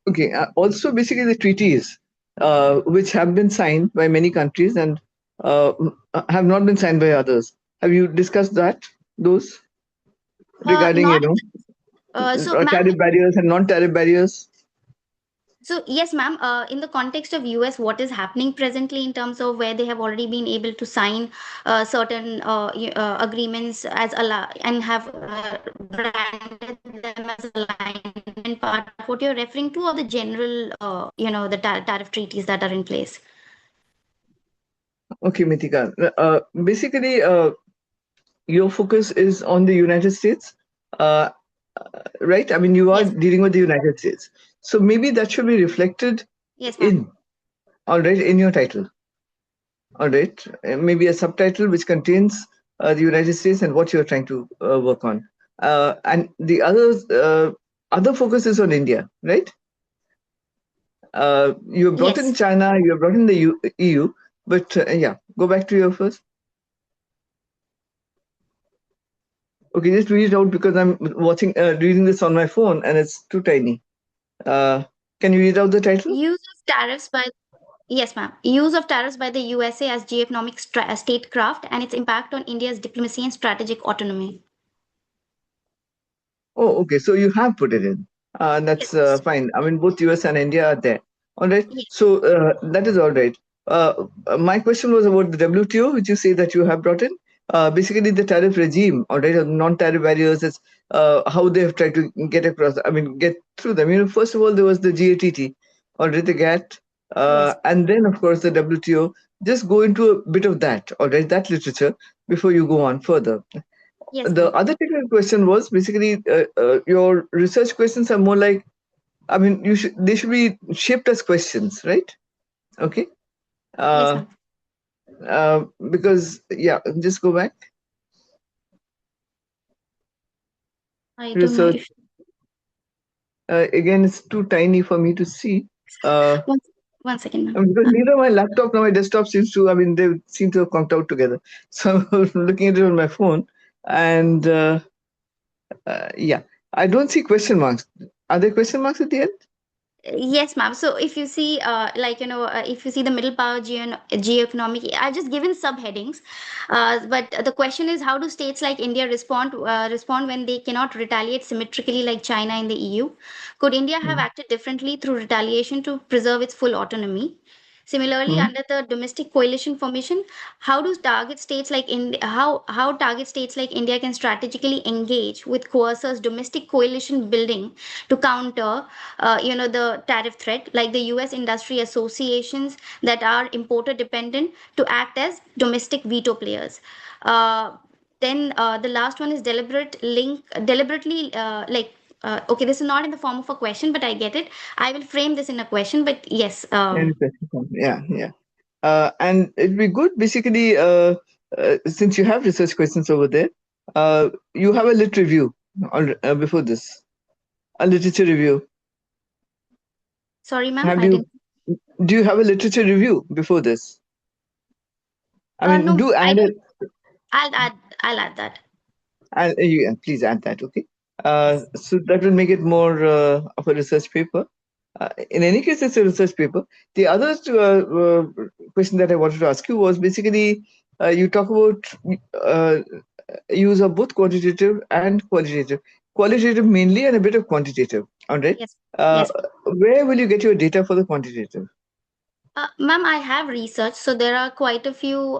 Okay. Also, basically, the treaties which have been signed by many countries and have not been signed by others. Have you discussed those regarding, Not so, ma'am. tariff barriers and non-tariff barriers? So yes, ma'am. In the context of US, what is happening presently in terms of where they have already been able to sign certain agreements as and have branded them as alignment part of what you're referring to, or the general, the tariff treaties that are in place? Okay, Mithika. Basically, your focus is on the United States, right? I mean, you are Yes. dealing with the United States. So maybe that should be reflected Yes, ma'am. all right, in your title. All right, maybe a subtitle which contains the United States and what you're trying to work on. And the other focus is on India, right? You have brought in Yes. China, you have brought in the EU, but yeah, go back to your first. Okay, just read it out because I'm reading this on my phone and it's too tiny. Can you read out the title? Use of tariffs by Yes, ma'am. Use of tariffs by the USA as geoeconomic statecraft and its impact on India's diplomacy and strategic autonomy. Oh, okay. So you have put it in. That's Yes. fine. I mean, both US and India are there. All right. Yes. So that is all right. My question was about the WTO, which you say that you have brought in. Basically, the tariff regime, all right, or non-tariff barriers, is how they have tried to get across. I mean, get through them. First of all, there was the GATT, or the GATT, Yes. and then, of course, the WTO. Just go into a bit of that, all right, that literature before you go on further. Yes, The ma'am. other technical question was basically your research questions are more like, I mean, they should be shaped as questions, right? Okay. Yes, Uh, ma'am. because yeah, just go back. I don't know Research if again, it's too tiny for me to see. one, one second, ma'am. Because neither my laptop nor my desktop seems to. I mean, they seem to have conked out together. So I'm looking at it on my phone, and yeah, I don't see question marks. Are there question marks at the end? Yes, ma'am. So if you see, if you see the middle power geoeconomic, I've just given subheadings. But the question is, how do states like India respond when they cannot retaliate symmetrically like China and the EU? Could India have acted differently through retaliation to preserve its full autonomy? Similarly, Hmm. under the domestic coalition formation, how target states like India can strategically engage with coercers domestic coalition building to counter the tariff threat, like the US industry associations that are importer dependent to act as domestic veto players. Then the last one is deliberately okay, this is not in the form of a question, but I get it. I will frame this in a question, but yes. Any question? Yeah, yeah. And it'd be good, basically, since you have research questions over there, you have a lit review before this, a literature review. Sorry, ma'am, Have I you? didn't. Do you have a literature review before this? I mean, No, do I add don't. it. I'll add that. Yeah, please add that, okay? So that will make it more of a research paper. In any case, it's a research paper. The other question that I wanted to ask you was basically you talk about use of both quantitative and qualitative. Qualitative mainly and a bit of quantitative. All right. Yes. Uh, Yes. where will you get your data for the quantitative? Ma'am, I have researched, so there are quite a few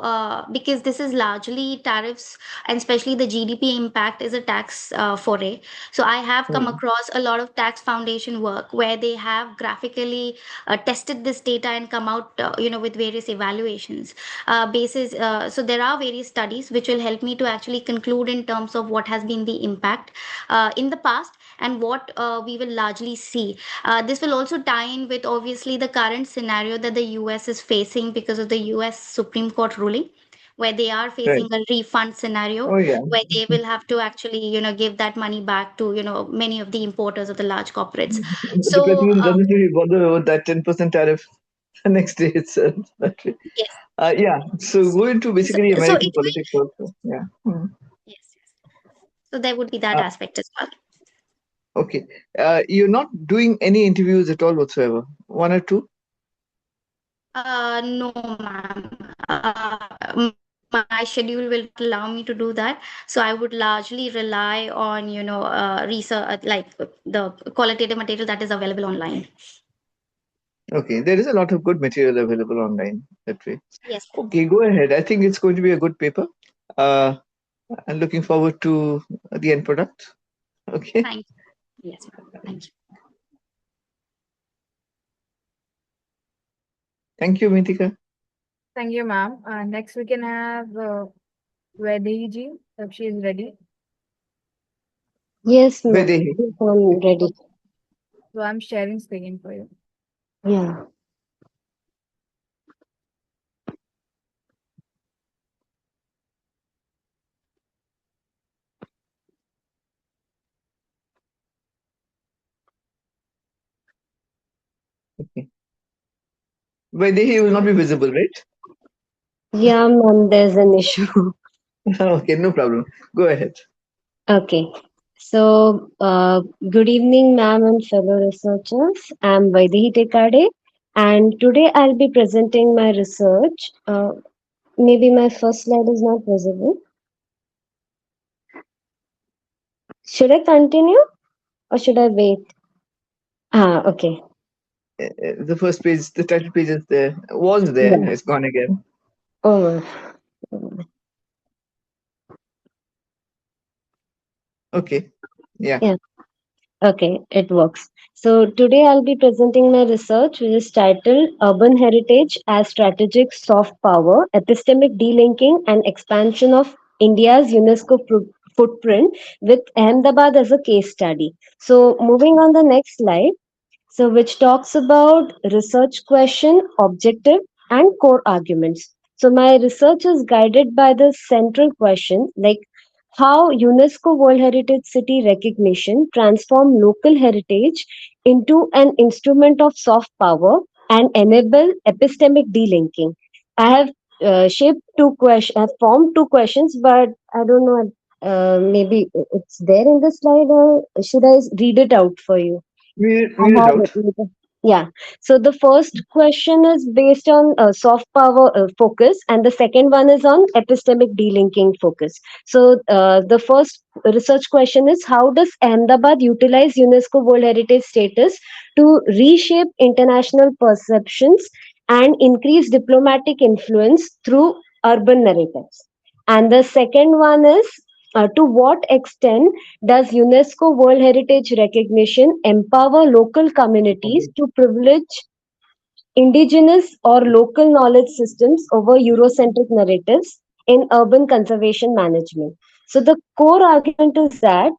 because this is largely tariffs and especially the GDP impact is a tax foray. So I have come Hmm. across a lot of tax foundation work where they have graphically tested this data and come out, with various evaluations. So there are various studies which will help me to actually conclude in terms of what has been the impact in the past and what we will largely see. This will also tie in with obviously the current scenario that the US is facing because of the US Supreme Court ruling, where they are Right. facing a refund scenario Oh, yeah. where they will have to actually, give that money back to, many of the importers of the large corporates. But the So, president doesn't really bother about that 10% tariff the next day itself. yes. Yeah. So go into basically So American it will, politics also. Yeah. Hmm. yes, yes. So there would be that Uh, aspect as well. okay. You're not doing any interviews at all whatsoever. One or two? No, ma'am. My schedule will not allow me to do that. So I would largely rely on, research, like the qualitative material that is available online. Okay. There is a lot of good material available online that way. Yes, Okay, go ahead. I think it's going to be a good paper. Uh, I'm looking forward to the end product. Okay. thank you. Yes, ma'am. Thank you. Thank you, Mitika. Thank you, ma'am. Next, we can have Vaidehi ji. If she is ready. Yes, ma'am. Vaidehi. Yes, I'm ready. So I'm sharing screen for you. Yeah. Okay. Vaidehi will not be visible, right? Yeah, ma'am, there's an issue. Okay, no problem. Go ahead. Okay. So, good evening, ma'am and fellow researchers. I'm Vaidehi Tekade, and today I'll be presenting my research. Maybe my first slide is not visible. Should I continue or should I wait? Okay. The first page, the title page is there. Was there. Yeah. It's gone again. Oh, Okay. Yeah. yeah. Okay, it works. So today I'll be presenting my research, which is titled Urban Heritage as Strategic Soft Power, Epistemic Delinking and Expansion of India's UNESCO Footprint with Ahmedabad as a case study. So moving on the next slide. So which talks about research question, objective, and core arguments. So my research is guided by the central question like how UNESCO World Heritage City recognition transform local heritage into an instrument of soft power and enable epistemic delinking. I have shaped two questions, I have formed two questions, but I don't know. Maybe it's there in the slide, or should I read it out for you? I Read it have out. it. Yeah. So the first question is based on soft power focus, and the second one is on epistemic delinking focus. So the first research question is how does Ahmedabad utilize UNESCO World Heritage status to reshape international perceptions and increase diplomatic influence through urban narratives? And the second one is to what extent does UNESCO World Heritage recognition empower local communities to privilege indigenous or local knowledge systems over Eurocentric narratives in urban conservation management? So, the core argument is that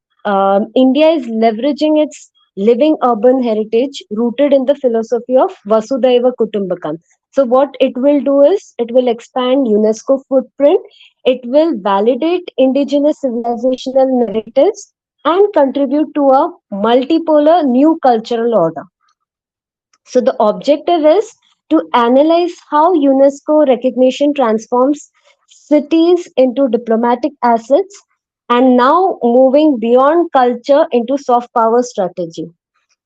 India is leveraging its living urban heritage rooted in the philosophy of Vasudhaiva Kutumbakam. So, what it will do is it will expand UNESCO footprint, it will validate indigenous civilizational narratives, and contribute to a multipolar new cultural order. So the objective is to analyze how UNESCO recognition transforms cities into diplomatic assets and now moving beyond culture into soft power strategy.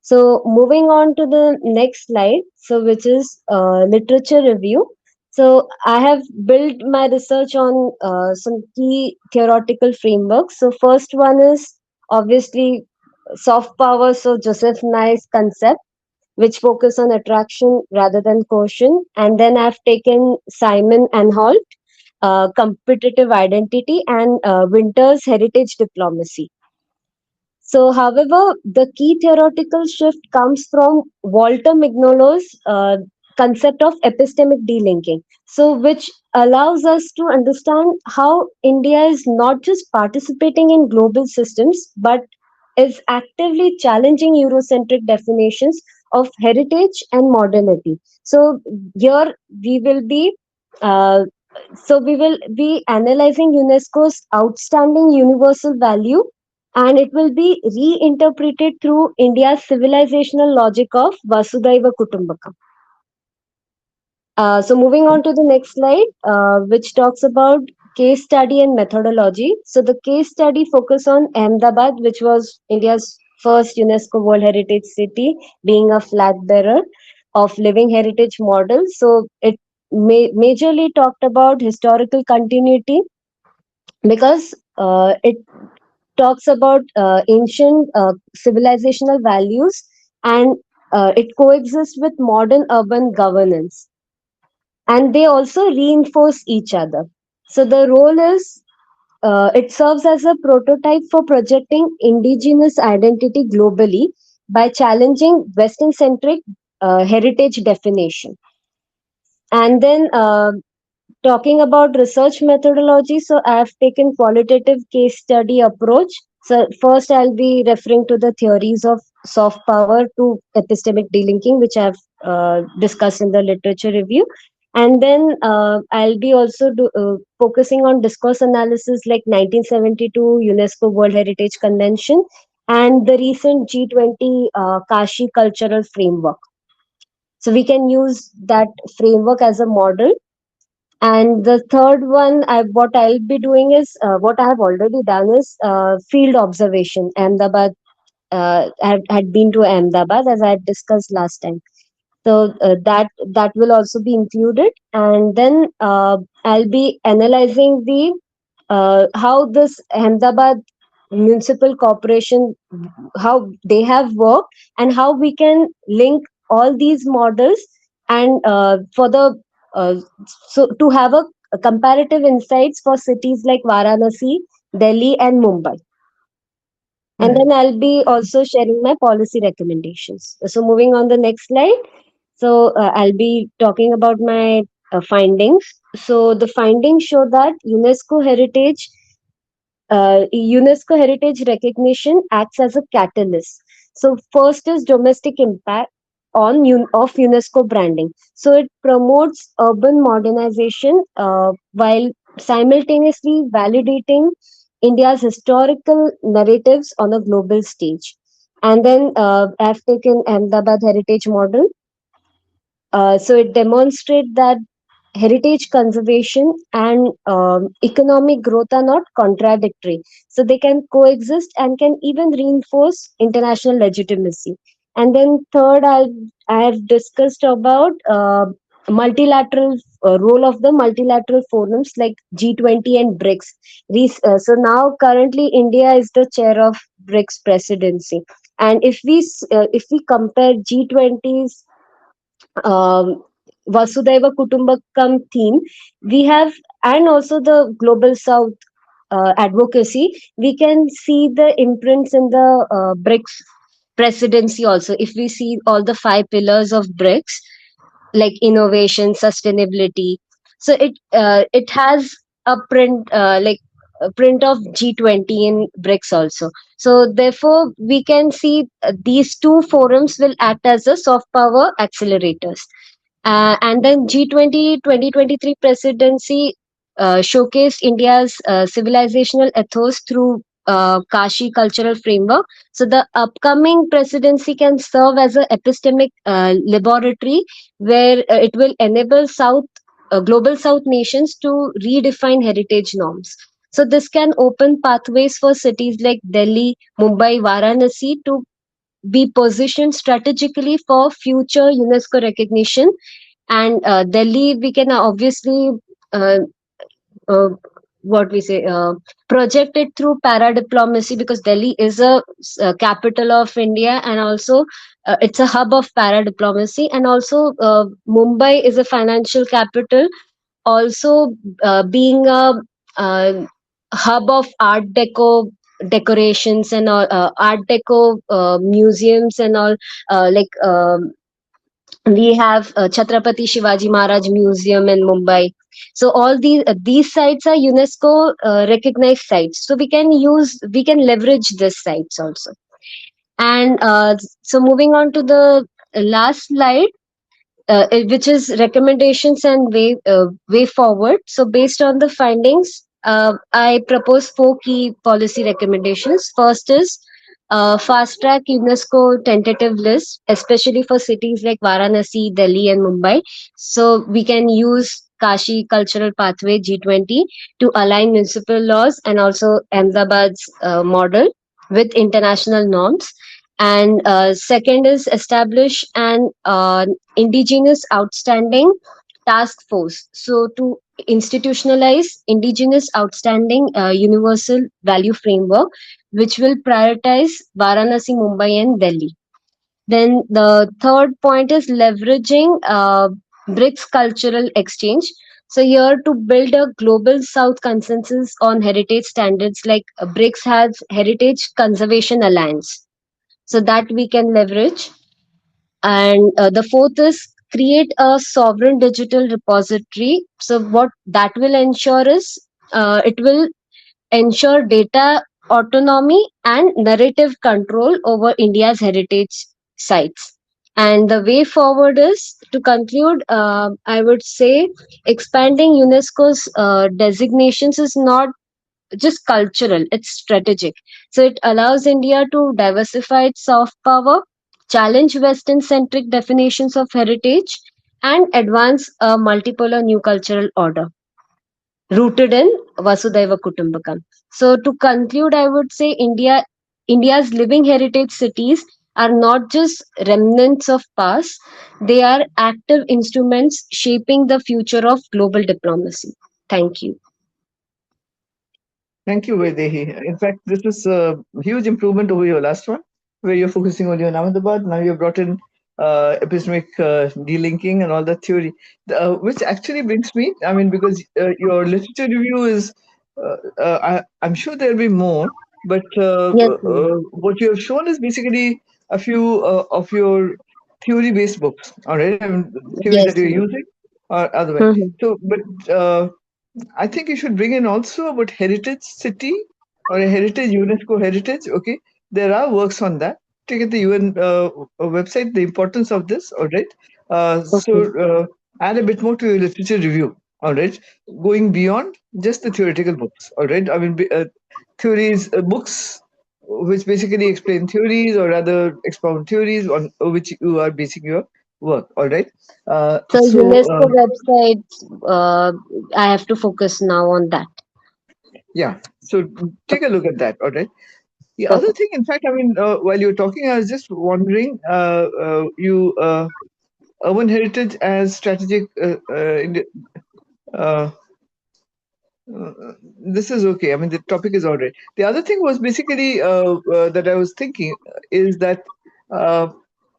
So moving on to the next slide, so which is literature review. So I have built my research on some key theoretical frameworks. So first one is obviously soft power. So Joseph Nye's concept which focus on attraction rather than coercion. And then I've taken Simon and Holt, competitive identity, and Winter's heritage diplomacy. So, however, the key theoretical shift comes from Walter Mignolo's concept of epistemic delinking. So, which allows us to understand how India is not just participating in global systems, but is actively challenging Eurocentric definitions of heritage and modernity. So, here we will be. Uh, we will be analyzing UNESCO's outstanding universal value and it will be reinterpreted through India's civilizational logic of Vasudhaiva Kutumbakam. So moving on to the next slide, which talks about case study and methodology. So the case study focus on Ahmedabad, which was India's first UNESCO World Heritage City, being a flag bearer of living heritage model. So it majorly talked about historical continuity because it talks about ancient civilizational values and it coexists with modern urban governance and they also reinforce each other. So the role is it serves as a prototype for projecting indigenous identity globally by challenging Western centric heritage definition. And then talking about research methodology, so I have taken qualitative case study approach. So first I'll be referring to the theories of soft power to epistemic delinking, which I've discussed in the literature review. And then I'll be also focusing on discourse analysis like 1972 UNESCO World Heritage Convention and the recent G20 Kashi Cultural Framework. So we can use that framework as a model. And the third one, what I'll be doing is what I have already done is field observation. Ahmedabad, had been to Ahmedabad as I had discussed last time. So that will also be included, and then I'll be analyzing the how this Ahmedabad municipal corporation, how they have worked and how we can link all these models and for the so to have a comparative insights for cities like Varanasi, Delhi and Mumbai. And Right. then I'll be also sharing my policy recommendations. So moving on the next slide. So I'll be talking about my findings. So the findings show that UNESCO heritage recognition acts as a catalyst. So first is domestic impact of UNESCO branding. So it promotes urban modernization while simultaneously validating India's historical narratives on a global stage. And then I've taken Ahmedabad heritage model. So it demonstrates that heritage conservation and economic growth are not contradictory. So they can coexist and can even reinforce international legitimacy. And then third, I have discussed about multilateral role of the multilateral forums like G20 and BRICS. So now currently India is the chair of BRICS presidency. And if we compare G20's Vasudhaiva Kutumbakam theme, we have, and also the Global South advocacy, we can see the imprints in the BRICS presidency also. If we see all the 5 pillars of BRICS, like innovation, sustainability, so it has a print like a print of G20 in BRICS also. So therefore, we can see these two forums will act as a soft power accelerators. And then G20 2023 presidency showcased India's civilizational ethos through Kashi cultural framework. So the upcoming presidency can serve as an epistemic laboratory where it will enable global South nations to redefine heritage norms. So this can open pathways for cities like Delhi, Mumbai, Varanasi to be positioned strategically for future UNESCO recognition. And Delhi, we can obviously uh, uh, what we say project it through para diplomacy, because Delhi is a capital of India, and also it's a hub of para diplomacy. And also Mumbai is a financial capital, also being a uh, hub of art deco decorations and all, art deco museums and all, like we have Chhatrapati Shivaji Maharaj Museum in Mumbai. So all these sites are UNESCO recognized sites. So we can leverage these sites also. And so moving on to the last slide, which is recommendations and way forward. So based on the findings, I propose 4 key policy recommendations. First is fast track UNESCO tentative list, especially for cities like Varanasi, Delhi, and Mumbai. So we can use Kashi Cultural Pathway G20 to align municipal laws and also Ahmedabad's model with international norms. And second is establish an indigenous outstanding task force, so to institutionalize indigenous outstanding universal value framework, which will prioritize Varanasi, Mumbai and Delhi. Then the third point is leveraging BRICS cultural exchange. So here, to build a global South consensus on heritage standards, like BRICS has Heritage Conservation Alliance, so that we can leverage. And the fourth is create a sovereign digital repository. So what that will ensure is it will ensure data autonomy and narrative control over India's heritage sites. And the way forward is to conclude, I would say expanding UNESCO's designations is not just cultural, it's strategic. So it allows India to diversify its soft power, challenge Western centric definitions of heritage, and advance a multipolar new cultural order rooted in Vasudhaiva Kutumbakam. So to conclude, I would say India's living heritage cities are not just remnants of past, they are active instruments shaping the future of global diplomacy. Thank you. Thank you, Vaidehi. In fact, this is a huge improvement over your last one, where you're focusing only on Ahmedabad. Now you've brought in epistemic delinking and all that theory, which actually brings me, I mean, because your literature review is, I'm sure there'll be more, but Yes, ma'am. what you have shown is basically a few of your theory-based books, all right? I mean, theory Yes, that you're ma'am. using or otherwise. Mhm. So, but I think you should bring in also about heritage city or a heritage UNESCO heritage. Okay, there are works on that. Take at the UN website the importance of this. All right. Okay. Add a bit more to your literature review. All right, going beyond just the theoretical books. All right. I mean, theories books which basically explain theories or rather expound theories on which you are basing your work. All right. So So. UNESCO website, I have to focus now on that. Yeah, so take a look at that. All right. The other Okay. thing, in fact, I mean, while you were talking, I was just wondering, you urban heritage as strategic. Uh, this is okay. I mean, the topic is all right. The other thing was basically that I was thinking is that uh,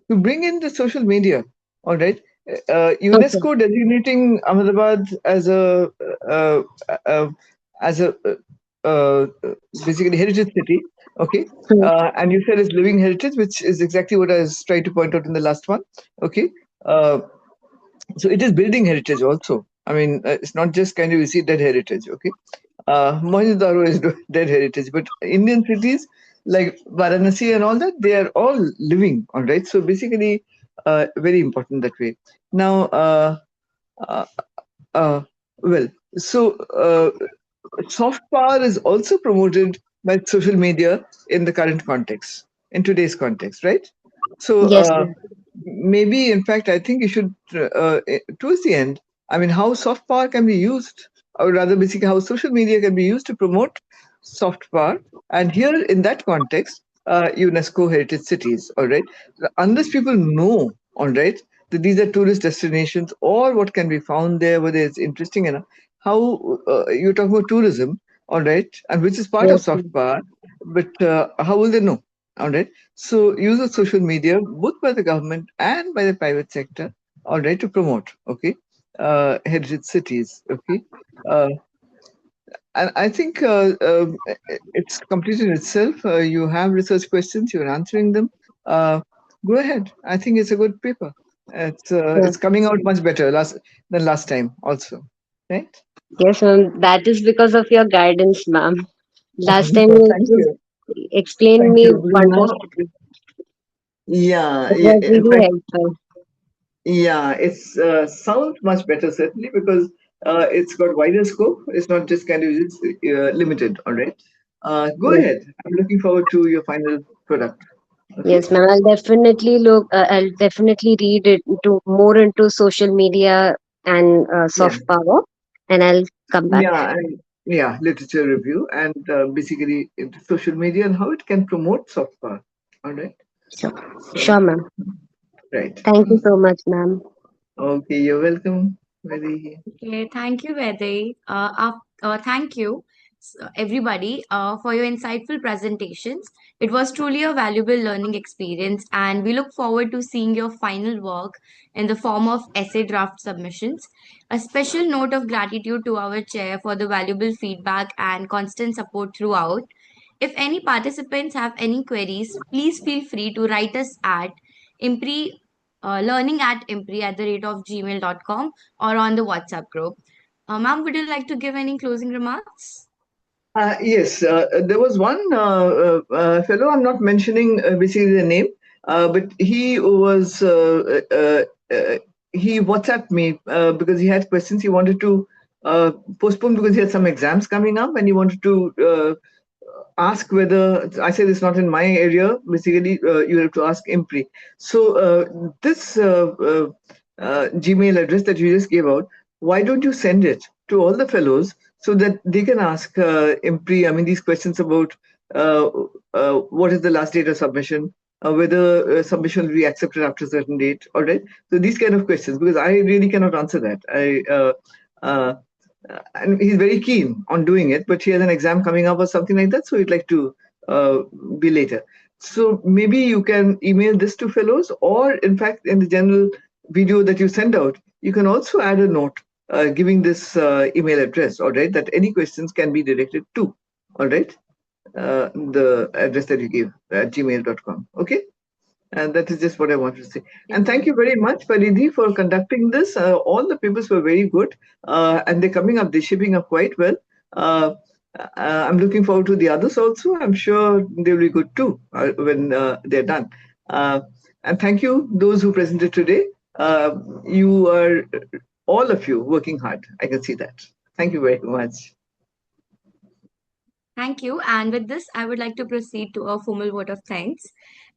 to bring in the social media, all right. Okay. UNESCO designating Ahmedabad uh, uh, as a basically heritage city, okay. Hmm. And you said it's living heritage, which is exactly what I was trying to point out in the last one, okay. Uh, so it is building heritage also. I mean, it's not just kind of you see dead heritage, okay. Mohenjo-daro is dead heritage, but Indian cities like Varanasi and all that, they are all living, all right. So basically, very important that way. Now, uh, uh, well, so soft power is also promoted by social media in the current context, in today's context, right? So Yes, ma'am. maybe, in fact, I think you should, towards the end, I mean, how soft power can be used, or rather, basically, how social media can be used to promote soft power. And here, in that context, UNESCO heritage cities, all right? Unless people know, all right, that these are tourist destinations or what can be found there, whether it's interesting enough. How you're talking about tourism, all right, and which is part of Yes, soft ma'am. power, but how will they know? All right. So use of social media, both by the government and by the private sector, all right, to promote, okay, heritage cities, okay. Uh, and I think it's completed itself. You have research questions, you're answering them. Uh, Go ahead. I think it's a good paper. Yes, It's coming out much better than last time, also, right? yes, ma'am. That is because of your guidance, ma'am. Last time No, you thank just you. explained Thank me you. Because now, wonderfully. yeah, It was in really fact, helpful. yeah, it's sounds much better certainly because it's got wider scope. It's not just kind of just limited. All right. Go Yes, ahead. I'm looking forward to your final product. Okay. yes, ma'am. I'll definitely look. I'll definitely read it into more into social media and Yeah. soft power, and I'll come back. Yeah. And yeah, literature review and basically into social media and how it can promote soft power. All right. Sure, So sure, ma'am. right. Thank you so much, ma'am. Okay. You're welcome. Very. Okay, thank you, Vaidehi. Thank you, everybody, for your insightful presentations. It was truly a valuable learning experience, and we look forward to seeing your final work in the form of essay draft submissions. A special note of gratitude to our chair for the valuable feedback and constant support throughout. If any participants have any queries, please feel free to write us at impri learning@impri@gmail.com or on the WhatsApp group. Ma'am, would you like to give any closing remarks? Yes, there was one fellow, I'm not mentioning basically the name, but he WhatsApped me because he had questions. He wanted to postpone because he had some exams coming up and he wanted to ask whether, I said it's not in my area, basically you have to ask IMPRI. So this Gmail address that you just gave out, why don't you send it to all the fellows so that they can ask IMPRI, I mean, these questions about what is the last date of submission, whether submission will be accepted after a certain date, all right? So these kind of questions, because I really cannot answer that. And he's very keen on doing it, but he has an exam coming up or something like that, so he'd like to be later. So maybe you can email this to fellows, or in fact, in the general video that you send out, you can also add a note giving this email address, all right, that any questions can be directed to, all right, the address that you gave at gmail.com. Okay. And that is just what I wanted to say. And thank you very much, Paridhi, for conducting this. All the papers were very good, and they're coming up, they're shaping up quite well. I'm looking forward to the others also. I'm sure they'll be good too when they're done. And thank you, those who presented today. You are, all of you, working hard. I can see that. Thank you very much. Thank you. And with this, I would like to proceed to a formal vote of thanks.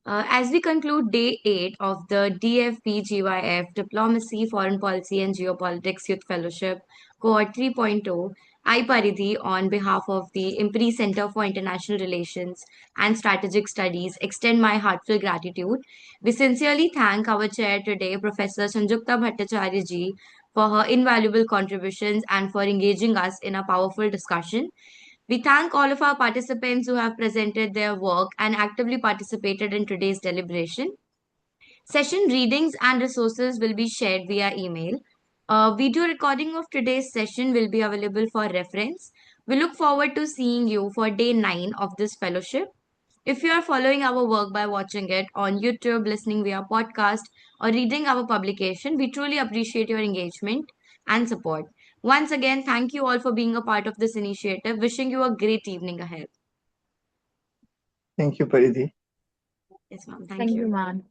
As we conclude day 8 of the DFPGYF Diplomacy, Foreign Policy and Geopolitics Youth Fellowship, Cohort 3.0, I, Paridhi, on behalf of the IMPRI Center for International Relations and Strategic Studies, extend my heartfelt gratitude. We sincerely thank our chair today, Professor Sanjukta Bhattacharya ji, for her invaluable contributions and for engaging us in a powerful discussion. We thank all of our participants who have presented their work and actively participated in today's deliberation. Session readings and resources will be shared via email. A video recording of today's session will be available for reference. We look forward to seeing you for day 9 of this fellowship. If you are following our work by watching it on YouTube, listening via podcast, or reading our publication, we truly appreciate your engagement and support. Once again, thank you all for being a part of this initiative. Wishing you a great evening ahead. Thank you, Paridhi. Yes, ma'am. Thank you, ma'am.